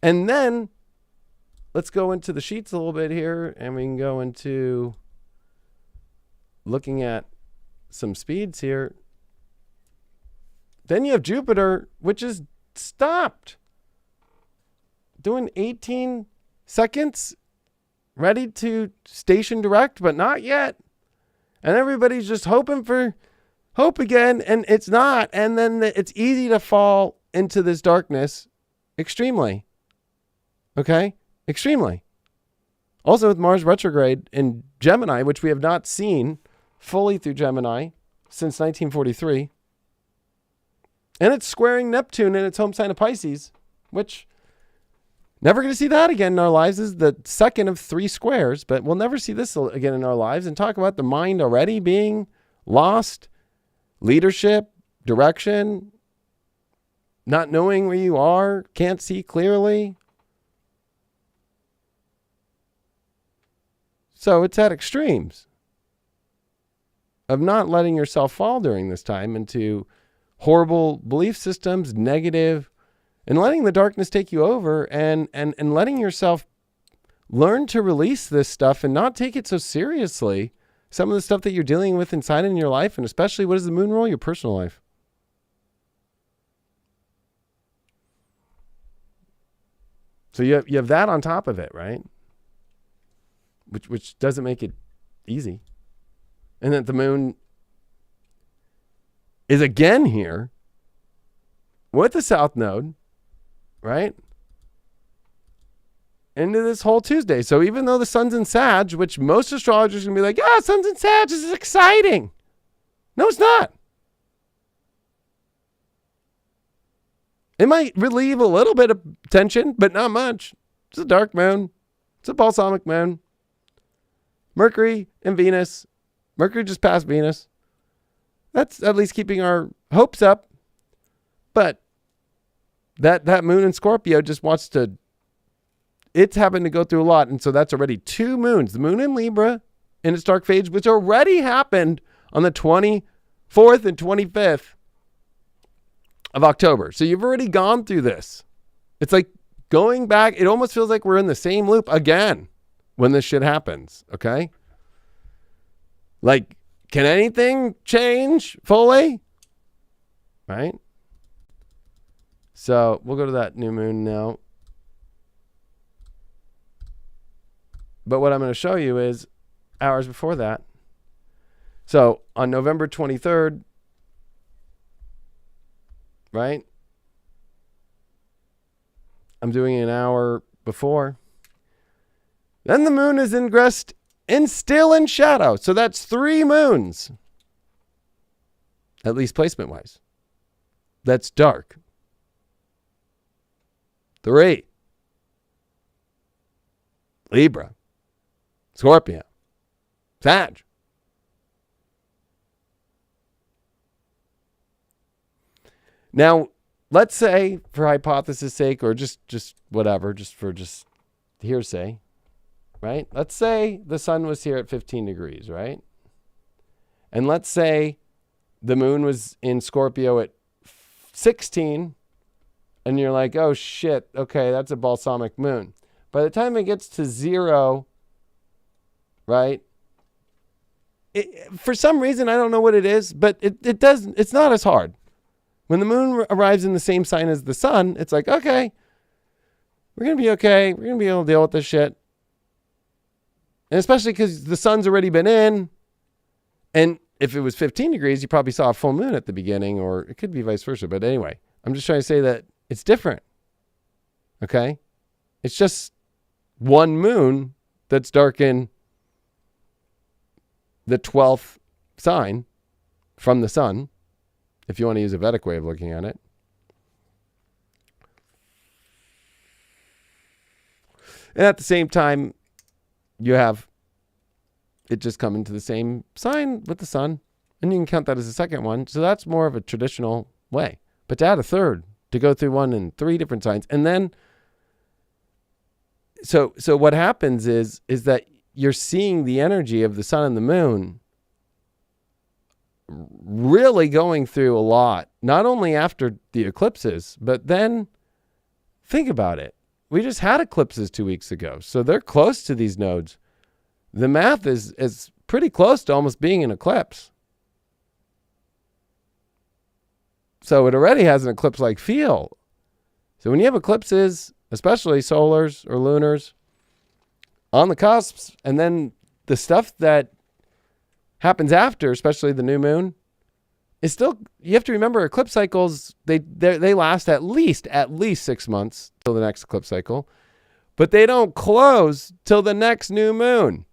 And then let's go into the sheets a little bit here, and we can go into looking at some speeds here. Then you have Jupiter, which is stopped. Doing 18 seconds, ready to station direct, but not yet. And everybody's just hoping for hope again, and it's not. And then it's easy to fall into this darkness extremely. Okay? Extremely. Also with Mars retrograde in Gemini, which we have not seen fully through Gemini since 1943. And it's squaring Neptune in its home sign of Pisces, which never going to see that again in our lives. This is the second of 3 squares, but we'll never see this again in our lives. And talk about the mind already being lost, leadership, direction, not knowing where you are, can't see clearly. So it's at extremes of not letting yourself fall during this time into horrible belief systems, negative, and letting the darkness take you over and letting yourself learn to release this stuff and not take it so seriously. Some of the stuff that you're dealing with inside in your life, and especially what is the moon rule? Your personal life. So you have that on top of it, right? Which doesn't make it easy. And that the moon is again here with the South Node, right? Into this whole Tuesday. So even though the sun's in Sag, which most astrologers are going to be like, sun's in Sag, this is exciting. No, it's not. It might relieve a little bit of tension, but not much. It's a dark moon. It's a balsamic moon. Mercury and Venus. Mercury just passed Venus. That's at least keeping our hopes up. But that moon in Scorpio just wants to, it's having to go through a lot. And so that's already 2 moons. The moon in Libra in its dark phase, which already happened on the 24th and 25th of October. So you've already gone through this. It's like going back. It almost feels like we're in the same loop again when this shit happens. Okay. Like, can anything change fully? Right? So we'll go to that new moon now. But what I'm going to show you is hours before that. So on November 23rd, right? I'm doing an hour before. Then the moon is ingressed and still in shadow. So that's 3 moons. At least placement wise. That's dark. 3. Libra. Scorpio, Sag. Now, let's say, for hypothesis sake, or just whatever, just hearsay, right? Let's say the sun was here at 15 degrees, right? And let's say the moon was in Scorpio at 16, and you're like, oh shit, okay, that's a balsamic moon. By the time it gets to 0, right? For some reason, I don't know what it is, but it's not as hard. When the moon arrives in the same sign as the sun, it's like, okay, we're going to be okay. We're going to be able to deal with this shit. And especially because the sun's already been in. And if it was 15 degrees, you probably saw a full moon at the beginning, or it could be vice versa. But anyway, I'm just trying to say that it's different. Okay? It's just one moon that's dark in the 12th sign from the sun, if you want to use a Vedic way of looking at it. And at the same time, you have it just come into the same sign with the sun, and you can count that as a second one. So that's more of a traditional way. But to add a third, to go through 1 and 3 different signs, and then so what happens is that you're seeing the energy of the sun and the moon really going through a lot, not only after the eclipses, but then think about it. We just had eclipses 2 weeks ago, so they're close to these nodes. The math is pretty close to almost being an eclipse. So it already has an eclipse-like feel. So when you have eclipses, especially solars or lunars, on the cusps, and then the stuff that happens after, especially the new moon, is still, you have to remember, eclipse cycles, they last at least 6 months till the next eclipse cycle, but they don't close till the next new moon.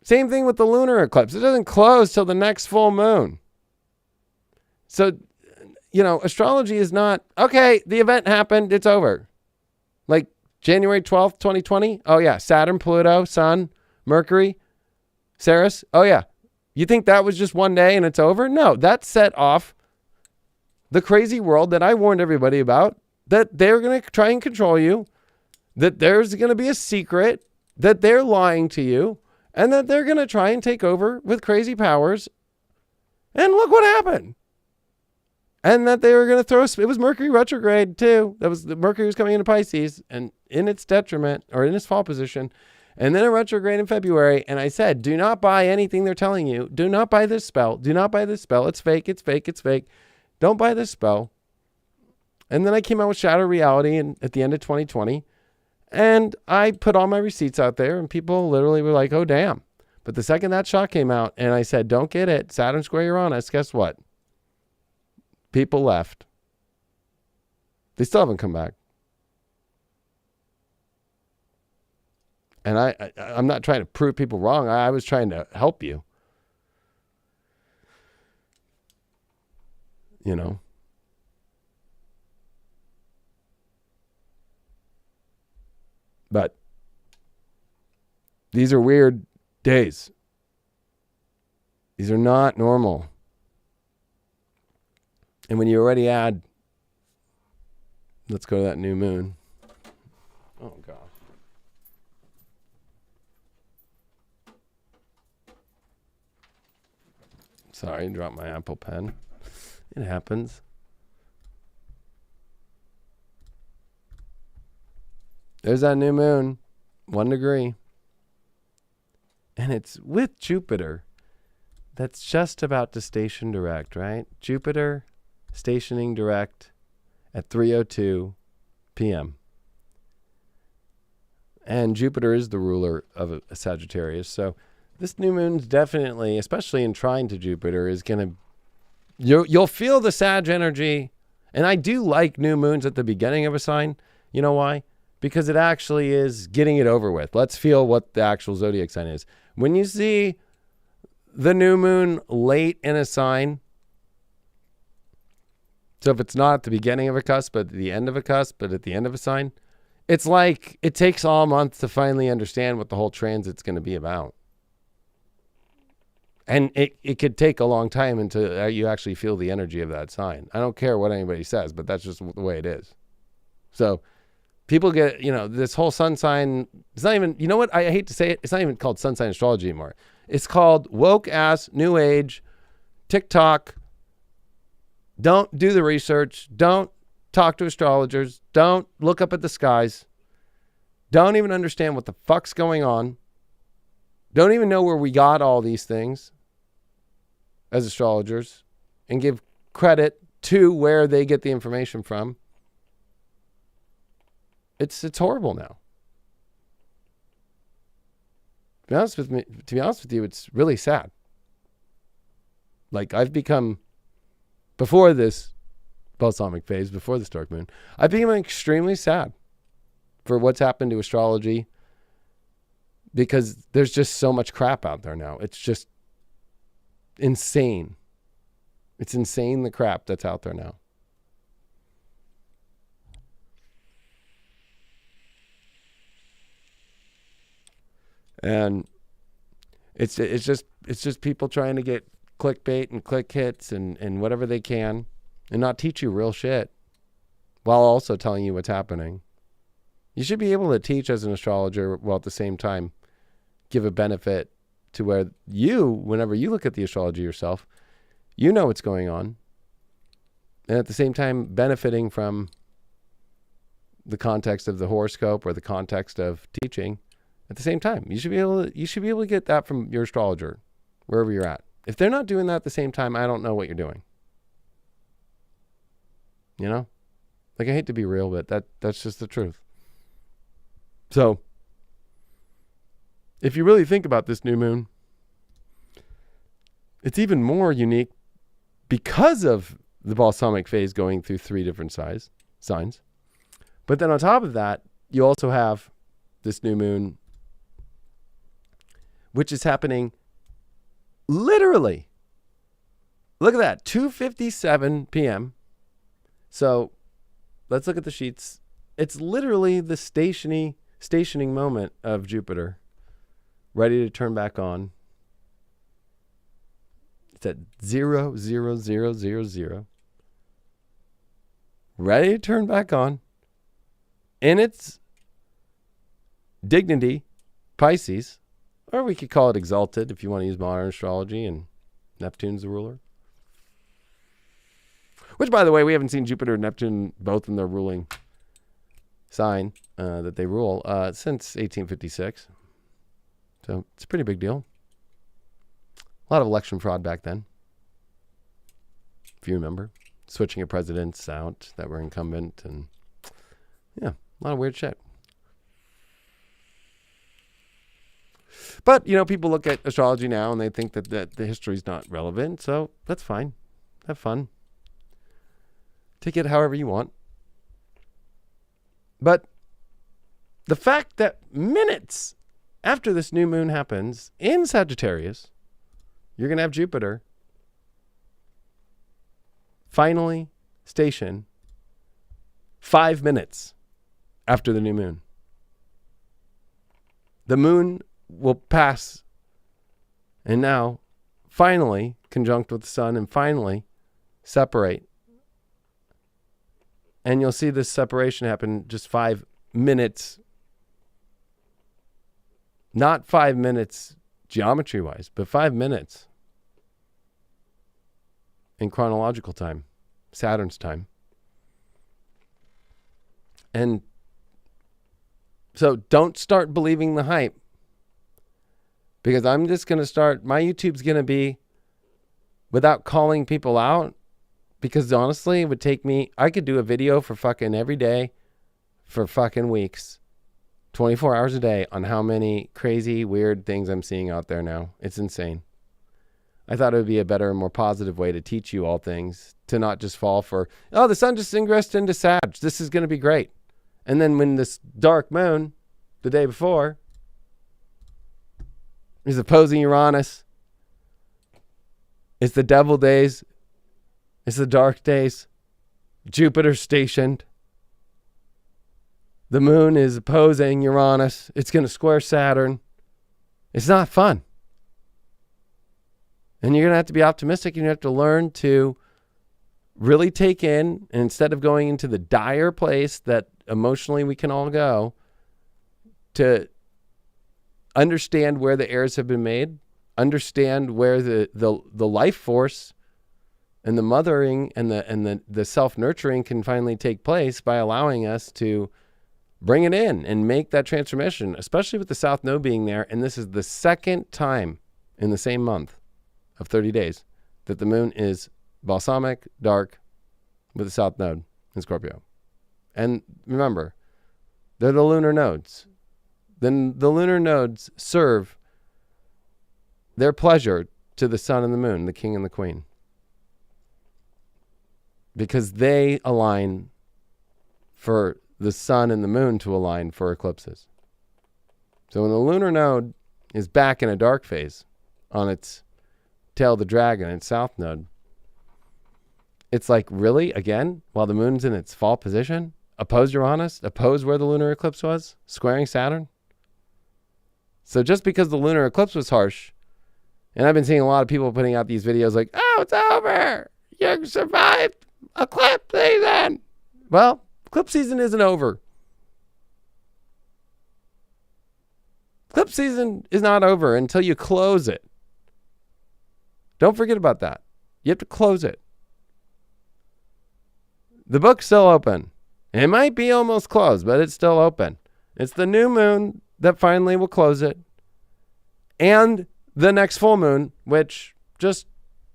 Same thing with the lunar eclipse. It doesn't close till the next full moon. So, astrology is not, okay, the event happened, it's over. Like January 12th, 2020. Oh yeah, Saturn, Pluto, Sun, Mercury, Ceres. Oh yeah. You think that was just one day and it's over? No, that set off the crazy world that I warned everybody about, that they're going to try and control you, that there's going to be a secret, that they're lying to you, and that they're going to try and take over with crazy powers. And look what happened. And that they were going to throw, it was Mercury retrograde too. Mercury was coming into Pisces and in its detriment, or in its fall position. And then a retrograde in February. And I said, do not buy anything they're telling you. Do not buy this spell. Do not buy this spell. It's fake. It's fake. It's fake. Don't buy this spell. And then I came out with Shadow Reality at the end of 2020. And I put all my receipts out there, and people literally were like, oh, damn. But the second that shot came out and I said, don't get it, Saturn square Uranus, guess what? People left. They still haven't come back. And I'm not trying to prove people wrong. I was trying to help you. But these are weird days. These are not normal. And when you already add, let's go to that new moon. Oh, God. Sorry, I dropped my Apple Pen. It happens. There's that new moon, 1 degree. And it's with Jupiter. That's just about to station direct, right? Jupiter stationing direct at 3:02 p.m. And Jupiter is the ruler of a Sagittarius. So this new moon's definitely, especially in trine to Jupiter, is going to, you'll feel the Sag energy. And I do like new moons at the beginning of a sign. You know why? Because it actually is getting it over with. Let's feel what the actual zodiac sign is. When you see the new moon late in a sign, so if it's not at the beginning of a cusp, but at the end of a cusp, but at the end of a sign, It's like it takes all month to finally understand what the whole transit's going to be about. And it could take a long time until you actually feel the energy of that sign. I don't care what anybody says, but that's just the way it is. So people get, this whole sun sign, it's not even, you know what? I hate to say it. It's not even called sun sign astrology anymore. It's called woke ass, new age, TikTok. Don't do the research. Don't talk to astrologers. Don't look up at the skies. Don't even understand what the fuck's going on. Don't even know where we got all these things as astrologers and give credit to where they get the information from. It's horrible now. To be honest with you, it's really sad. Like I've become, before this balsamic phase, before this dark moon, I've become extremely sad for what's happened to astrology, because there's just so much crap out there now. It's just insane. It's insane, the crap that's out there now. And it's just people trying to get clickbait and click hits and whatever they can and not teach you real shit while also telling you what's happening. You should be able to teach as an astrologer while at the same time give a benefit to where you, whenever you look at the astrology yourself, you know what's going on. And at the same time benefiting from the context of the horoscope or the context of teaching at the same time. You should be able to get that from your astrologer wherever you're at. If they're not doing that at the same time, I don't know what you're doing. Like, I hate to be real, but that's just the truth. So, if you really think about this new moon, it's even more unique because of the balsamic phase going through 3 different signs. But then on top of that, you also have this new moon, which is happening literally. Look at that, 2:57 p.m. So let's look at the sheets. It's literally the stationing moment of Jupiter, ready to turn back on. It's at 0, ready to turn back on in its dignity, Pisces, or we could call it exalted if you want to use modern astrology, and Neptune's the ruler. Which, by the way, we haven't seen Jupiter and Neptune both in their ruling sign that they rule since 1856. So it's a pretty big deal. A lot of election fraud back then, if you remember. Switching of presidents out that were incumbent, and yeah, a lot of weird shit. But, people look at astrology now and they think that the history's not relevant, so that's fine. Have fun. Take it however you want. But the fact that minutes after this new moon happens in Sagittarius, you're going to have Jupiter finally station 5 minutes after the new moon. The moon will pass and now finally conjunct with the sun and finally separate. And you'll see this separation happen just 5 minutes. Not 5 minutes geometry-wise, but 5 minutes in chronological time, Saturn's time. And so don't start believing the hype, because I'm just going to start, my YouTube's going to be without calling people out, because honestly, it would take me, I could do a video for fucking every day for fucking weeks, 24 hours a day, on how many crazy, weird things I'm seeing out there now. It's insane. I thought it would be a better and more positive way to teach you all things, to not just fall for, oh, the sun just ingressed into Sag, this is going to be great. And then when this dark moon, the day before, is opposing Uranus, it's the devil days, it's the dark days, Jupiter stationed, The moon is opposing Uranus. It's going to square Saturn. It's not fun. And you're going to have to be optimistic, and you have to learn to really take in, and instead of going into the dire place that emotionally we can all go, to understand where the errors have been made, understand where the life force and the mothering and the self-nurturing can finally take place by allowing us to bring it in and make that transformation, especially with the South Node being there. And this is the second time in the same month of 30 days that the moon is balsamic, dark, with the South Node in Scorpio. And remember, they're the lunar nodes. Then the lunar nodes serve their pleasure to the sun and the moon, the king and the queen, because they align for the sun and the moon to align for eclipses. So when the lunar node is back in a dark phase on its tail of the dragon, its south node, it's like, really, again, while the moon's in its fall position, oppose Uranus, oppose where the lunar eclipse was, squaring Saturn. So just because the lunar eclipse was harsh, and I've been seeing a lot of people putting out these videos like, oh, it's over, you survived eclipse season. Well, eclipse season isn't over. Eclipse season is not over until you close it. Don't forget about that. You have to close it. The book's still open. It might be almost closed, but it's still open. It's the new moon that finally will close it. And the next full moon, which, just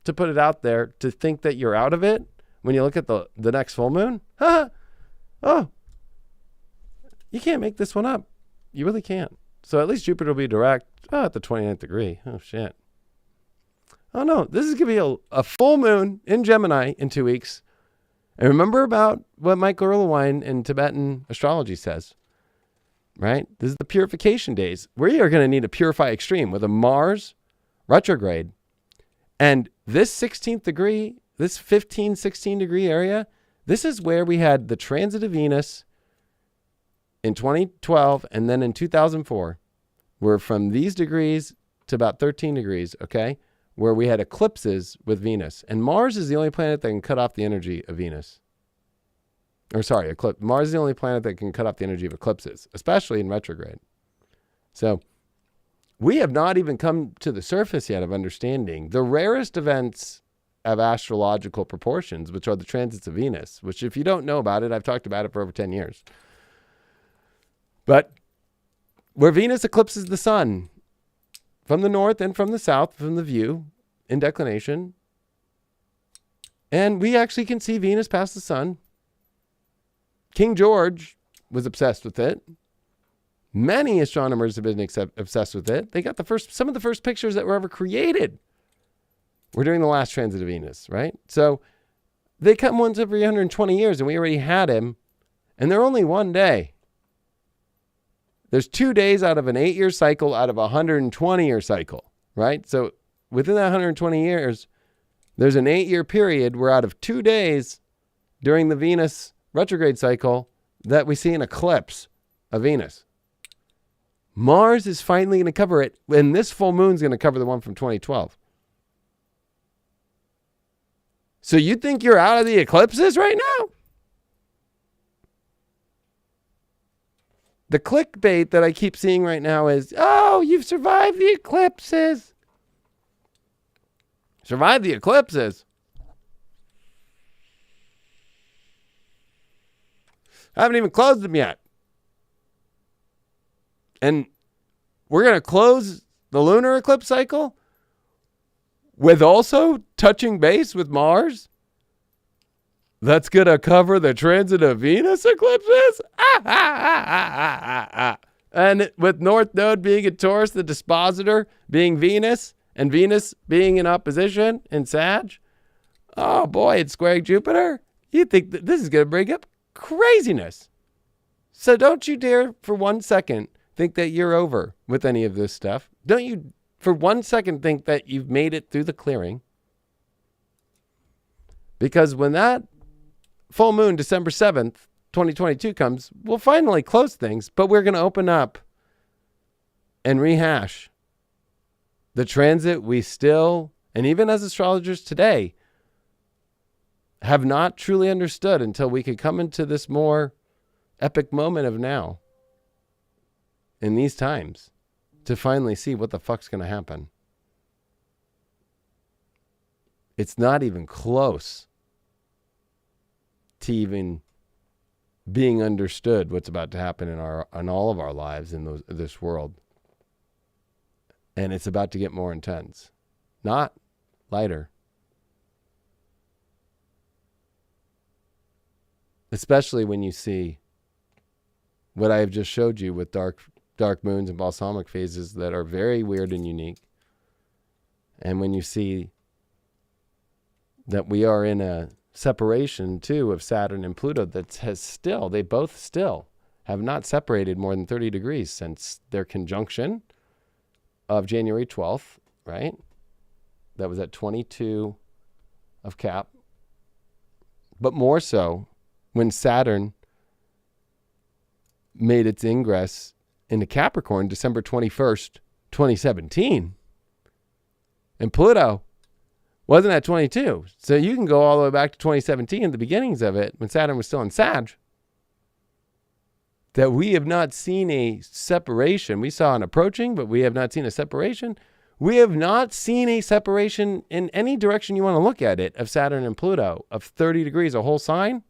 to put it out there, to think that you're out of it, when you look at the next full moon, oh, you can't make this one up. You really can't. So at least Jupiter will be direct at the 29th degree. Oh, shit. Oh, no, this is going to be a full moon in Gemini in 2 weeks. And remember about what Mike Gurulewine in Tibetan astrology says, right? This is the purification days. We are going to need to purify extreme with a Mars retrograde. And this 16th degree, this 15, 16 degree area, this is where we had the transit of Venus in 2012 and then in 2004. We're from these degrees to about 13 degrees, okay? Where we had eclipses with Venus. And Mars is the only planet that can cut off the energy of Venus. Mars is the only planet that can cut off the energy of eclipses, especially in retrograde. So we have not even come to the surface yet of understanding the rarest events of astrological proportions, which are the transits of Venus, which, if you don't know about it, I've talked about it for over 10 years. But where Venus eclipses the sun, from the north and from the south, from the view in declination. And we actually can see Venus past the sun. King George was obsessed with it. Many astronomers have been obsessed with it. They got some of the first pictures that were ever created were during the last transit of Venus, right? So they come once every 120 years, and we already had him, and they're only one day. There's 2 days out of an 8-year cycle out of a 120-year cycle, right? So within that 120 years, there's an 8-year period where out of 2 days during the Venus retrograde cycle that we see an eclipse of Venus. Mars is finally going to cover it, and this full moon's going to cover the one from 2012. So you think you're out of the eclipses right now? The clickbait that I keep seeing right now is, oh, you've survived the eclipses. Survived the eclipses? I haven't even closed them yet. And we're going to close the lunar eclipse cycle with also touching base with Mars. That's going to cover the transit of Venus eclipses? And with North Node being in Taurus, the dispositor being Venus, and Venus being in opposition in Sag. Oh boy, it's squaring Jupiter. You think that this is going to bring up craziness. So don't you dare for 1 second think that you're over with any of this stuff. Don't you for 1 second think that you've made it through the clearing. Because when that full moon, December 7th, 2022 comes, we'll finally close things, but we're going to open up and rehash the transit we still, and even as astrologers today, have not truly understood until we could come into this more epic moment of now, in these times, to finally see what the fuck's going to happen. It's not even close to even being understood what's about to happen in all of our lives in this world. And it's about to get more intense, not lighter. Especially when you see what I have just showed you with dark moons and balsamic phases that are very weird and unique. And when you see that we are in a separation too of Saturn and Pluto they both still have not separated more than 30 degrees since their conjunction of January 12th, right? That was at 22 of Cap. But more so when Saturn made its ingress into Capricorn December 21st, 2017. And Pluto wasn't at 22. So you can go all the way back to 2017, the beginnings of it, when Saturn was still in Sag. That we have not seen a separation. We saw an approaching, but we have not seen a separation. We have not seen a separation in any direction you want to look at it of Saturn and Pluto of 30 degrees, a whole sign.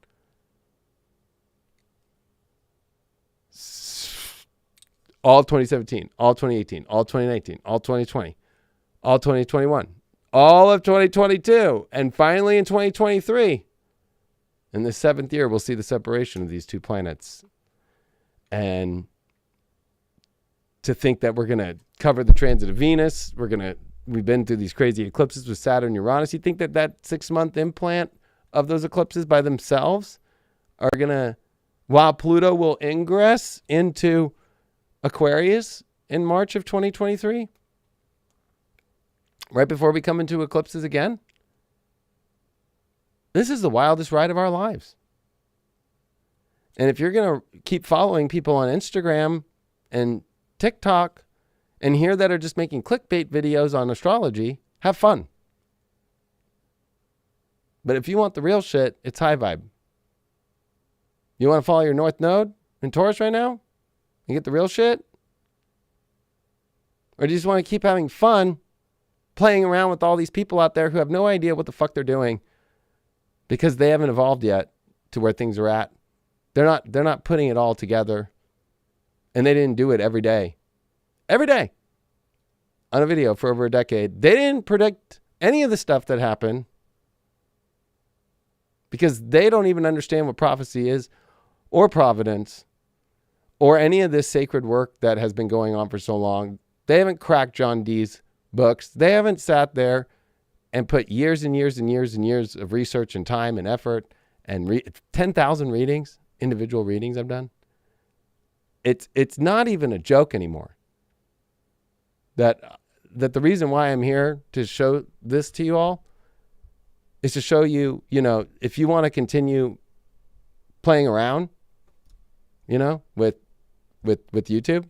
All 2017, all 2018, all 2019, all 2020, all 2021, all of 2022, and finally in 2023. In the 7th year, we'll see the separation of these two planets. And to think that we're going to cover the transit of Venus, we've been through these crazy eclipses with Saturn and Uranus. You think that 6-month implant of those eclipses by themselves are going to, while Pluto will ingress into Aquarius in March of 2023, right before we come into eclipses again. This is the wildest ride of our lives. And if you're going to keep following people on Instagram and TikTok and here that are just making clickbait videos on astrology, have fun. But if you want the real shit, it's high vibe. You want to follow your North Node in Taurus right now and get the real shit? Or do you just want to keep having fun playing around with all these people out there who have no idea what the fuck they're doing because they haven't evolved yet to where things are at? They're not putting it all together. And they didn't do it every day. Every day. On a video for over a decade. They didn't predict any of the stuff that happened because they don't even understand what prophecy is or providence or any of this sacred work that has been going on for so long. They haven't cracked John Dee's books. They haven't sat there and put years and years and years and years of research and time and effort and 10,000 readings, individual readings I've done. It's not even a joke anymore. That the reason why I'm here to show this to you all is to show you, if you want to continue playing around, with YouTube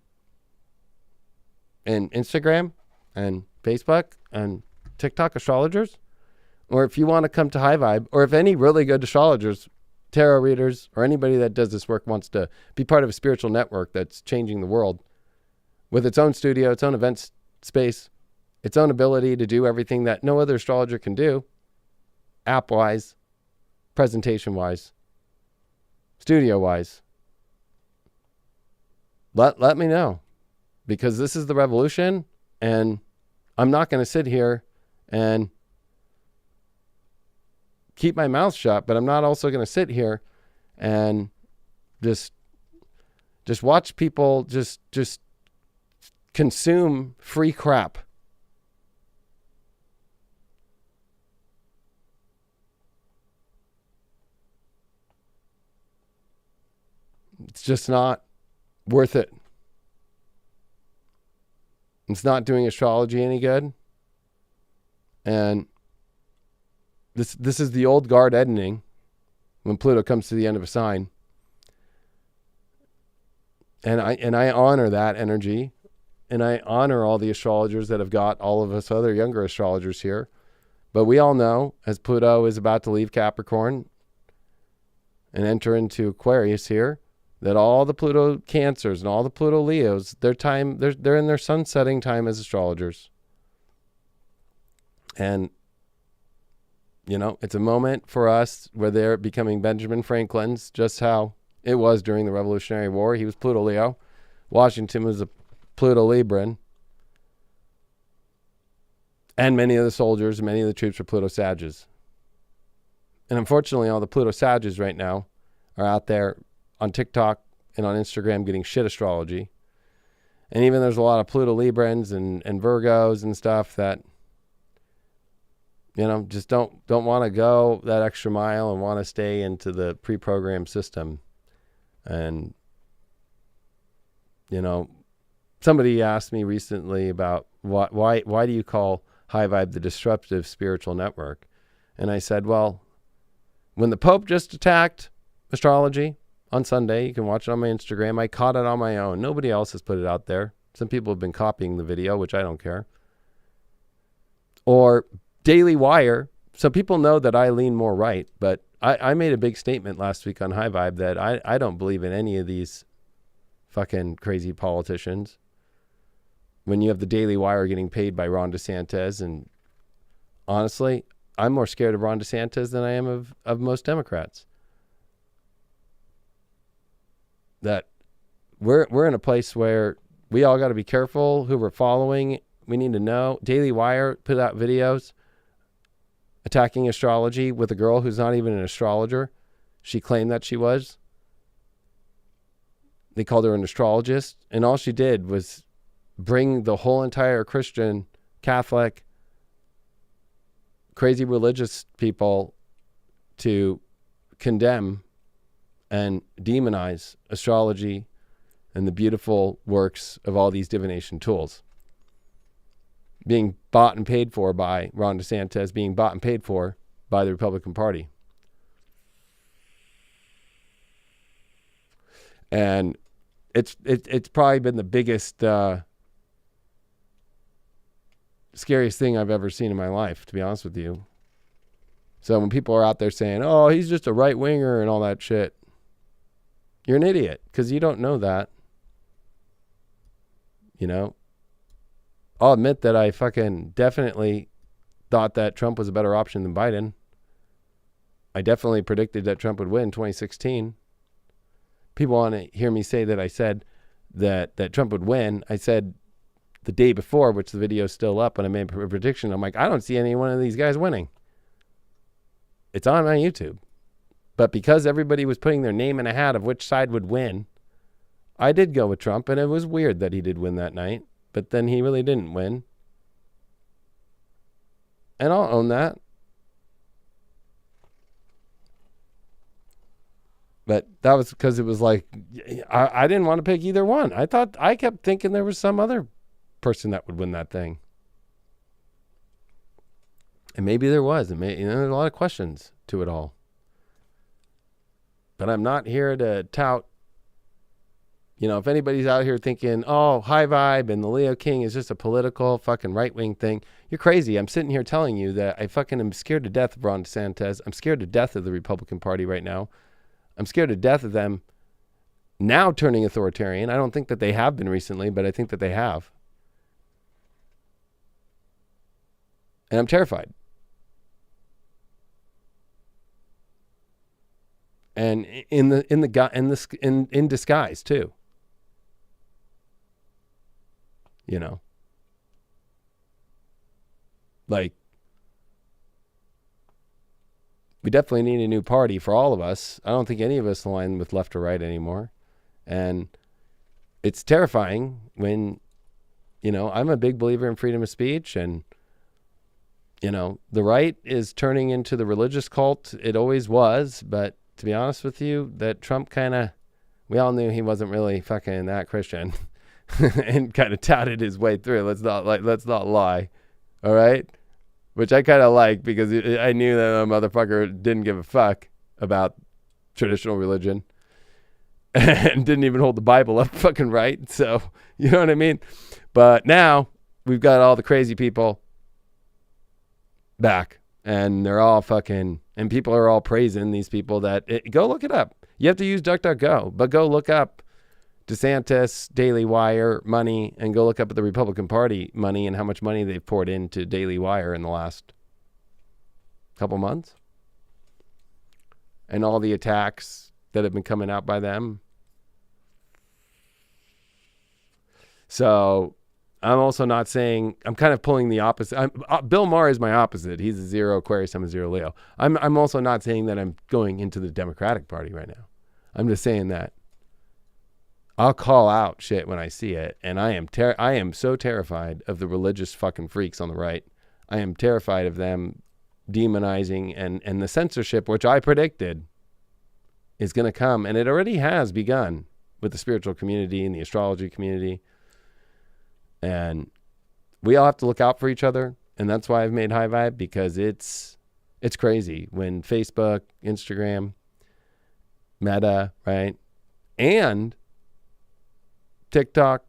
and Instagram and Facebook and TikTok astrologers, or if you want to come to High Vibe, or if any really good astrologers, tarot readers, or anybody that does this work wants to be part of a spiritual network that's changing the world with its own studio, its own event space, its own ability to do everything that no other astrologer can do, app-wise, presentation-wise, studio-wise, let me know, because this is the revolution, and I'm not going to sit here and keep my mouth shut, but I'm not also going to sit here and just watch people just consume free crap. It's just not worth it. It's not doing astrology any good. And this is the old guard ending when Pluto comes to the end of a sign. And I honor that energy, and I honor all the astrologers that have got all of us other younger astrologers here. But we all know, as Pluto is about to leave Capricorn and enter into Aquarius here, that all the Pluto Cancers and all the Pluto Leos, they're in their sunsetting time as astrologers. And, it's a moment for us where they're becoming Benjamin Franklin's, just how it was during the Revolutionary War. He was Pluto Leo. Washington was a Pluto Libran. And many of the soldiers and many of the troops were Pluto Sages. And unfortunately, all the Pluto Sages right now are out there on TikTok and on Instagram getting shit astrology. And even there's a lot of Pluto Librans and Virgos and stuff that, just don't want to go that extra mile and want to stay into the pre-programmed system. And, somebody asked me recently about why do you call High Vibe the disruptive spiritual network? And I said, well, when the Pope just attacked astrology on Sunday, you can watch it on my Instagram. I caught it on my own. Nobody else has put it out there. Some people have been copying the video, which I don't care. Or Daily Wire. So people know that I lean more right, but I made a big statement last week on High Vibe that I don't believe in any of these fucking crazy politicians. When you have the Daily Wire getting paid by Ron DeSantis, and honestly, I'm more scared of Ron DeSantis than I am of most Democrats. That we're in a place where we all got to be careful who we're following. We need to know. Daily Wire put out videos attacking astrology with a girl who's not even an astrologer. She claimed that she was. They called her an astrologist, and all she did was bring the whole entire Christian, Catholic, crazy religious people to condemn and demonize astrology and the beautiful works of all these divination tools. Being bought and paid for by Ron DeSantis, being bought and paid for by the Republican Party. And it's probably been the biggest, scariest thing I've ever seen in my life, to be honest with you. So when people are out there saying, oh, he's just a right-winger and all that shit, you're an idiot, because you don't know that. I'll admit that I fucking definitely thought that Trump was a better option than Biden. I definitely predicted that Trump would win 2016. People want to hear me say that I said that Trump would win. I said the day before, which the video is still up, and I made a prediction. I'm like, I don't see any one of these guys winning. It's on my YouTube. But because everybody was putting their name in a hat of which side would win, I did go with Trump, and it was weird that he did win that night. But then he really didn't win. And I'll own that. But that was because it was like, I didn't want to pick either one. I kept thinking there was some other person that would win that thing. And maybe there was. There's a lot of questions to it all. But I'm not here to tout. If anybody's out here thinking, oh, High Vibe and the Leo King is just a political fucking right-wing thing, you're crazy. I'm sitting here telling you that I fucking am scared to death of Ron DeSantis. I'm scared to death of the Republican Party right now. I'm scared to death of them now turning authoritarian. I don't think that they have been recently, but I think that they have. And I'm terrified. And in disguise too. Like, we definitely need a new party for all of us. I don't think any of us align with left or right anymore. And it's terrifying when, I'm a big believer in freedom of speech, and, the right is turning into the religious cult. It always was, but to be honest with you, that Trump we all knew he wasn't really fucking that Christian and kind of touted his way through. Let's not lie. All right. Which I kind of like, because I knew that a motherfucker didn't give a fuck about traditional religion. and didn't even hold the Bible up fucking right. So, you know what I mean? But now we've got all the crazy people back, and they're all fucking, and people are all praising these people go look it up. You have to use DuckDuckGo, but go look up DeSantis, Daily Wire money, and go look up at the Republican Party money and how much money they've poured into Daily Wire in the last couple months. And all the attacks that have been coming out by them. So I'm also not saying, I'm kind of pulling the opposite. Bill Maher is my opposite. He's a 0 Aquarius, I'm a 0 Leo. I'm also not saying that I'm going into the Democratic Party right now. I'm just saying that I'll call out shit when I see it, and I am so terrified of the religious fucking freaks on the right. I am terrified of them demonizing and the censorship, which I predicted is going to come, and it already has begun with the spiritual community and the astrology community. And we all have to look out for each other, and that's why I've made High Vibe, because it's crazy when Facebook, Instagram, Meta, right, and TikTok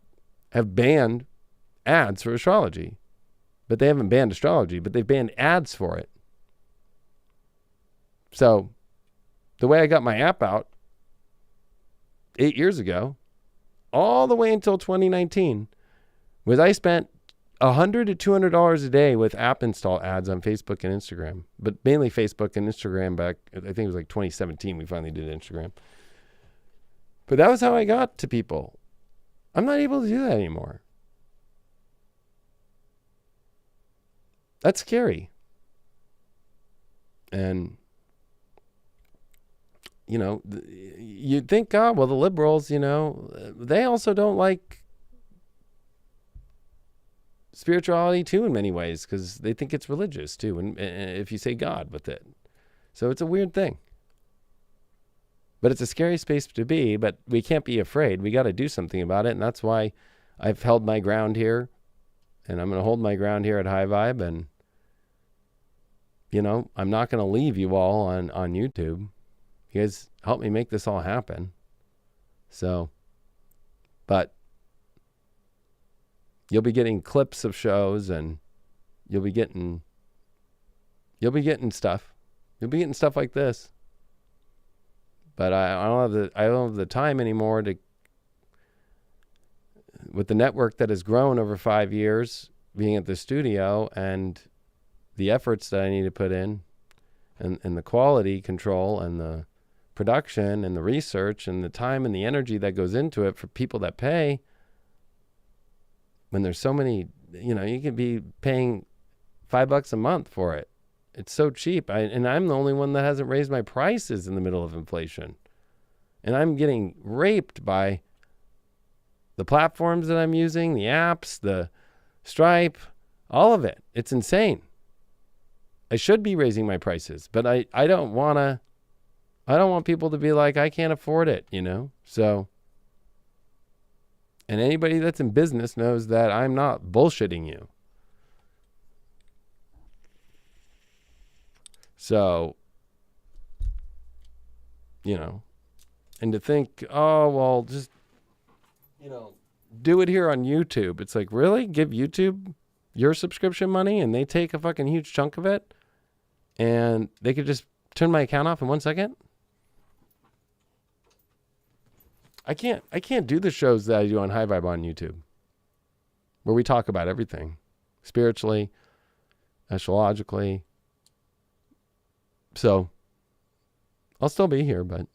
have banned ads for astrology. But they haven't banned astrology, but they've banned ads for it. So the way I got my app out 8 years ago, all the way until 2019, was I spent $100 to $200 a day with app install ads on Facebook and Instagram, but mainly Facebook and Instagram back, I think it was like 2017 we finally did Instagram. But that was how I got to people. I'm not able to do that anymore. That's scary. And, you know, you'd think, oh, well, the liberals, you know, they also don't like spirituality too in many ways, because they think it's religious too, and if you say God with it. So it's a weird thing. But it's a scary space to be, but we can't be afraid. We got to do something about it, and that's why I've held my ground here, and I'm going to hold my ground here at High Vibe, and, you know, I'm not going to leave you all on YouTube. You guys help me make this all happen. So, but you'll be getting clips of shows, and you'll be getting stuff. You'll be getting stuff like this. But I don't have the time anymore to, with the network that has grown over 5 years, being at the studio, and the efforts that I need to put in, and the quality control, and the production, and the research, and the time and the energy that goes into it for people that pay. When there's so many, you know, you could be paying $5 a month for it. It's so cheap. And I'm the only one that hasn't raised my prices in the middle of inflation. And I'm getting raped by the platforms that I'm using, the apps, the Stripe, all of it. It's insane. I should be raising my prices, but I don't want people to be like, I can't afford it, you know? So, and anybody that's in business knows that I'm not bullshitting you. So, you know, and to think, oh, well, just, you know, do it here on YouTube. It's like, really? Give YouTube your subscription money and they take a fucking huge chunk of it, and they could just turn my account off in 1 second? I can't do the shows that I do on High Vibe on YouTube, where we talk about everything, spiritually, astrologically. So I'll still be here, but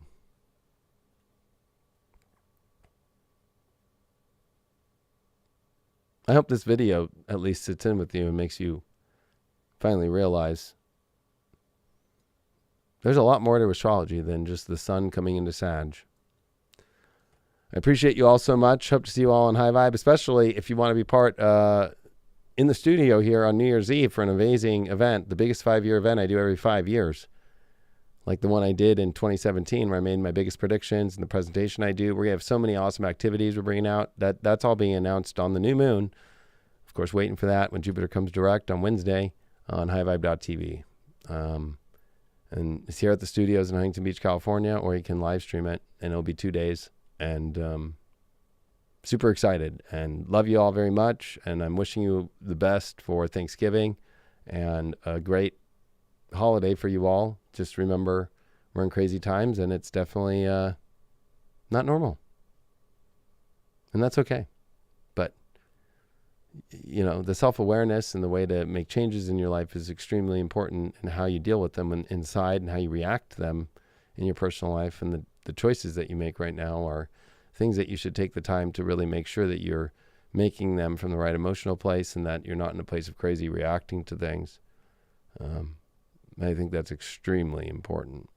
I hope this video at least sits in with you and makes you finally realize there's a lot more to astrology than just the sun coming into Sag. I appreciate you all so much. Hope to see you all on High Vibe, especially if you want to be part in the studio here on New Year's Eve for an amazing event, the biggest 5-year event I do every 5 years, like the one I did in 2017 where I made my biggest predictions and the presentation I do. We have so many awesome activities we're bringing out. That's all being announced on the new moon. Of course, waiting for that when Jupiter comes direct on Wednesday on highvibe.tv. And And it's here at the studios in Huntington Beach, California, or you can live stream it, and it'll be 2 days. And super excited and love you all very much. And I'm wishing you the best for Thanksgiving and a great holiday for you all. Just remember, we're in crazy times, and it's definitely not normal. And that's okay. But, you know, the self-awareness and the way to make changes in your life is extremely important, and how you deal with them inside and how you react to them in your personal life. And the choices that you make right now are things that you should take the time to really make sure that you're making them from the right emotional place, and that you're not in a place of crazy reacting to things. I think that's extremely important.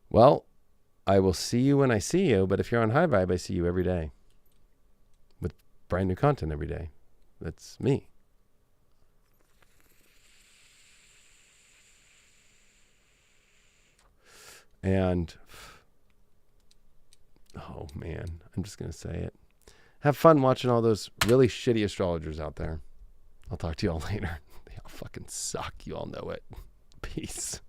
Well, I will see you when I see you, but if you're on High Vibe, I see you every day with brand new content every day. That's me. And, oh man, I'm just going to say it. Have fun watching all those really shitty astrologers out there. I'll talk to you all later. They all fucking suck. You all know it. Peace.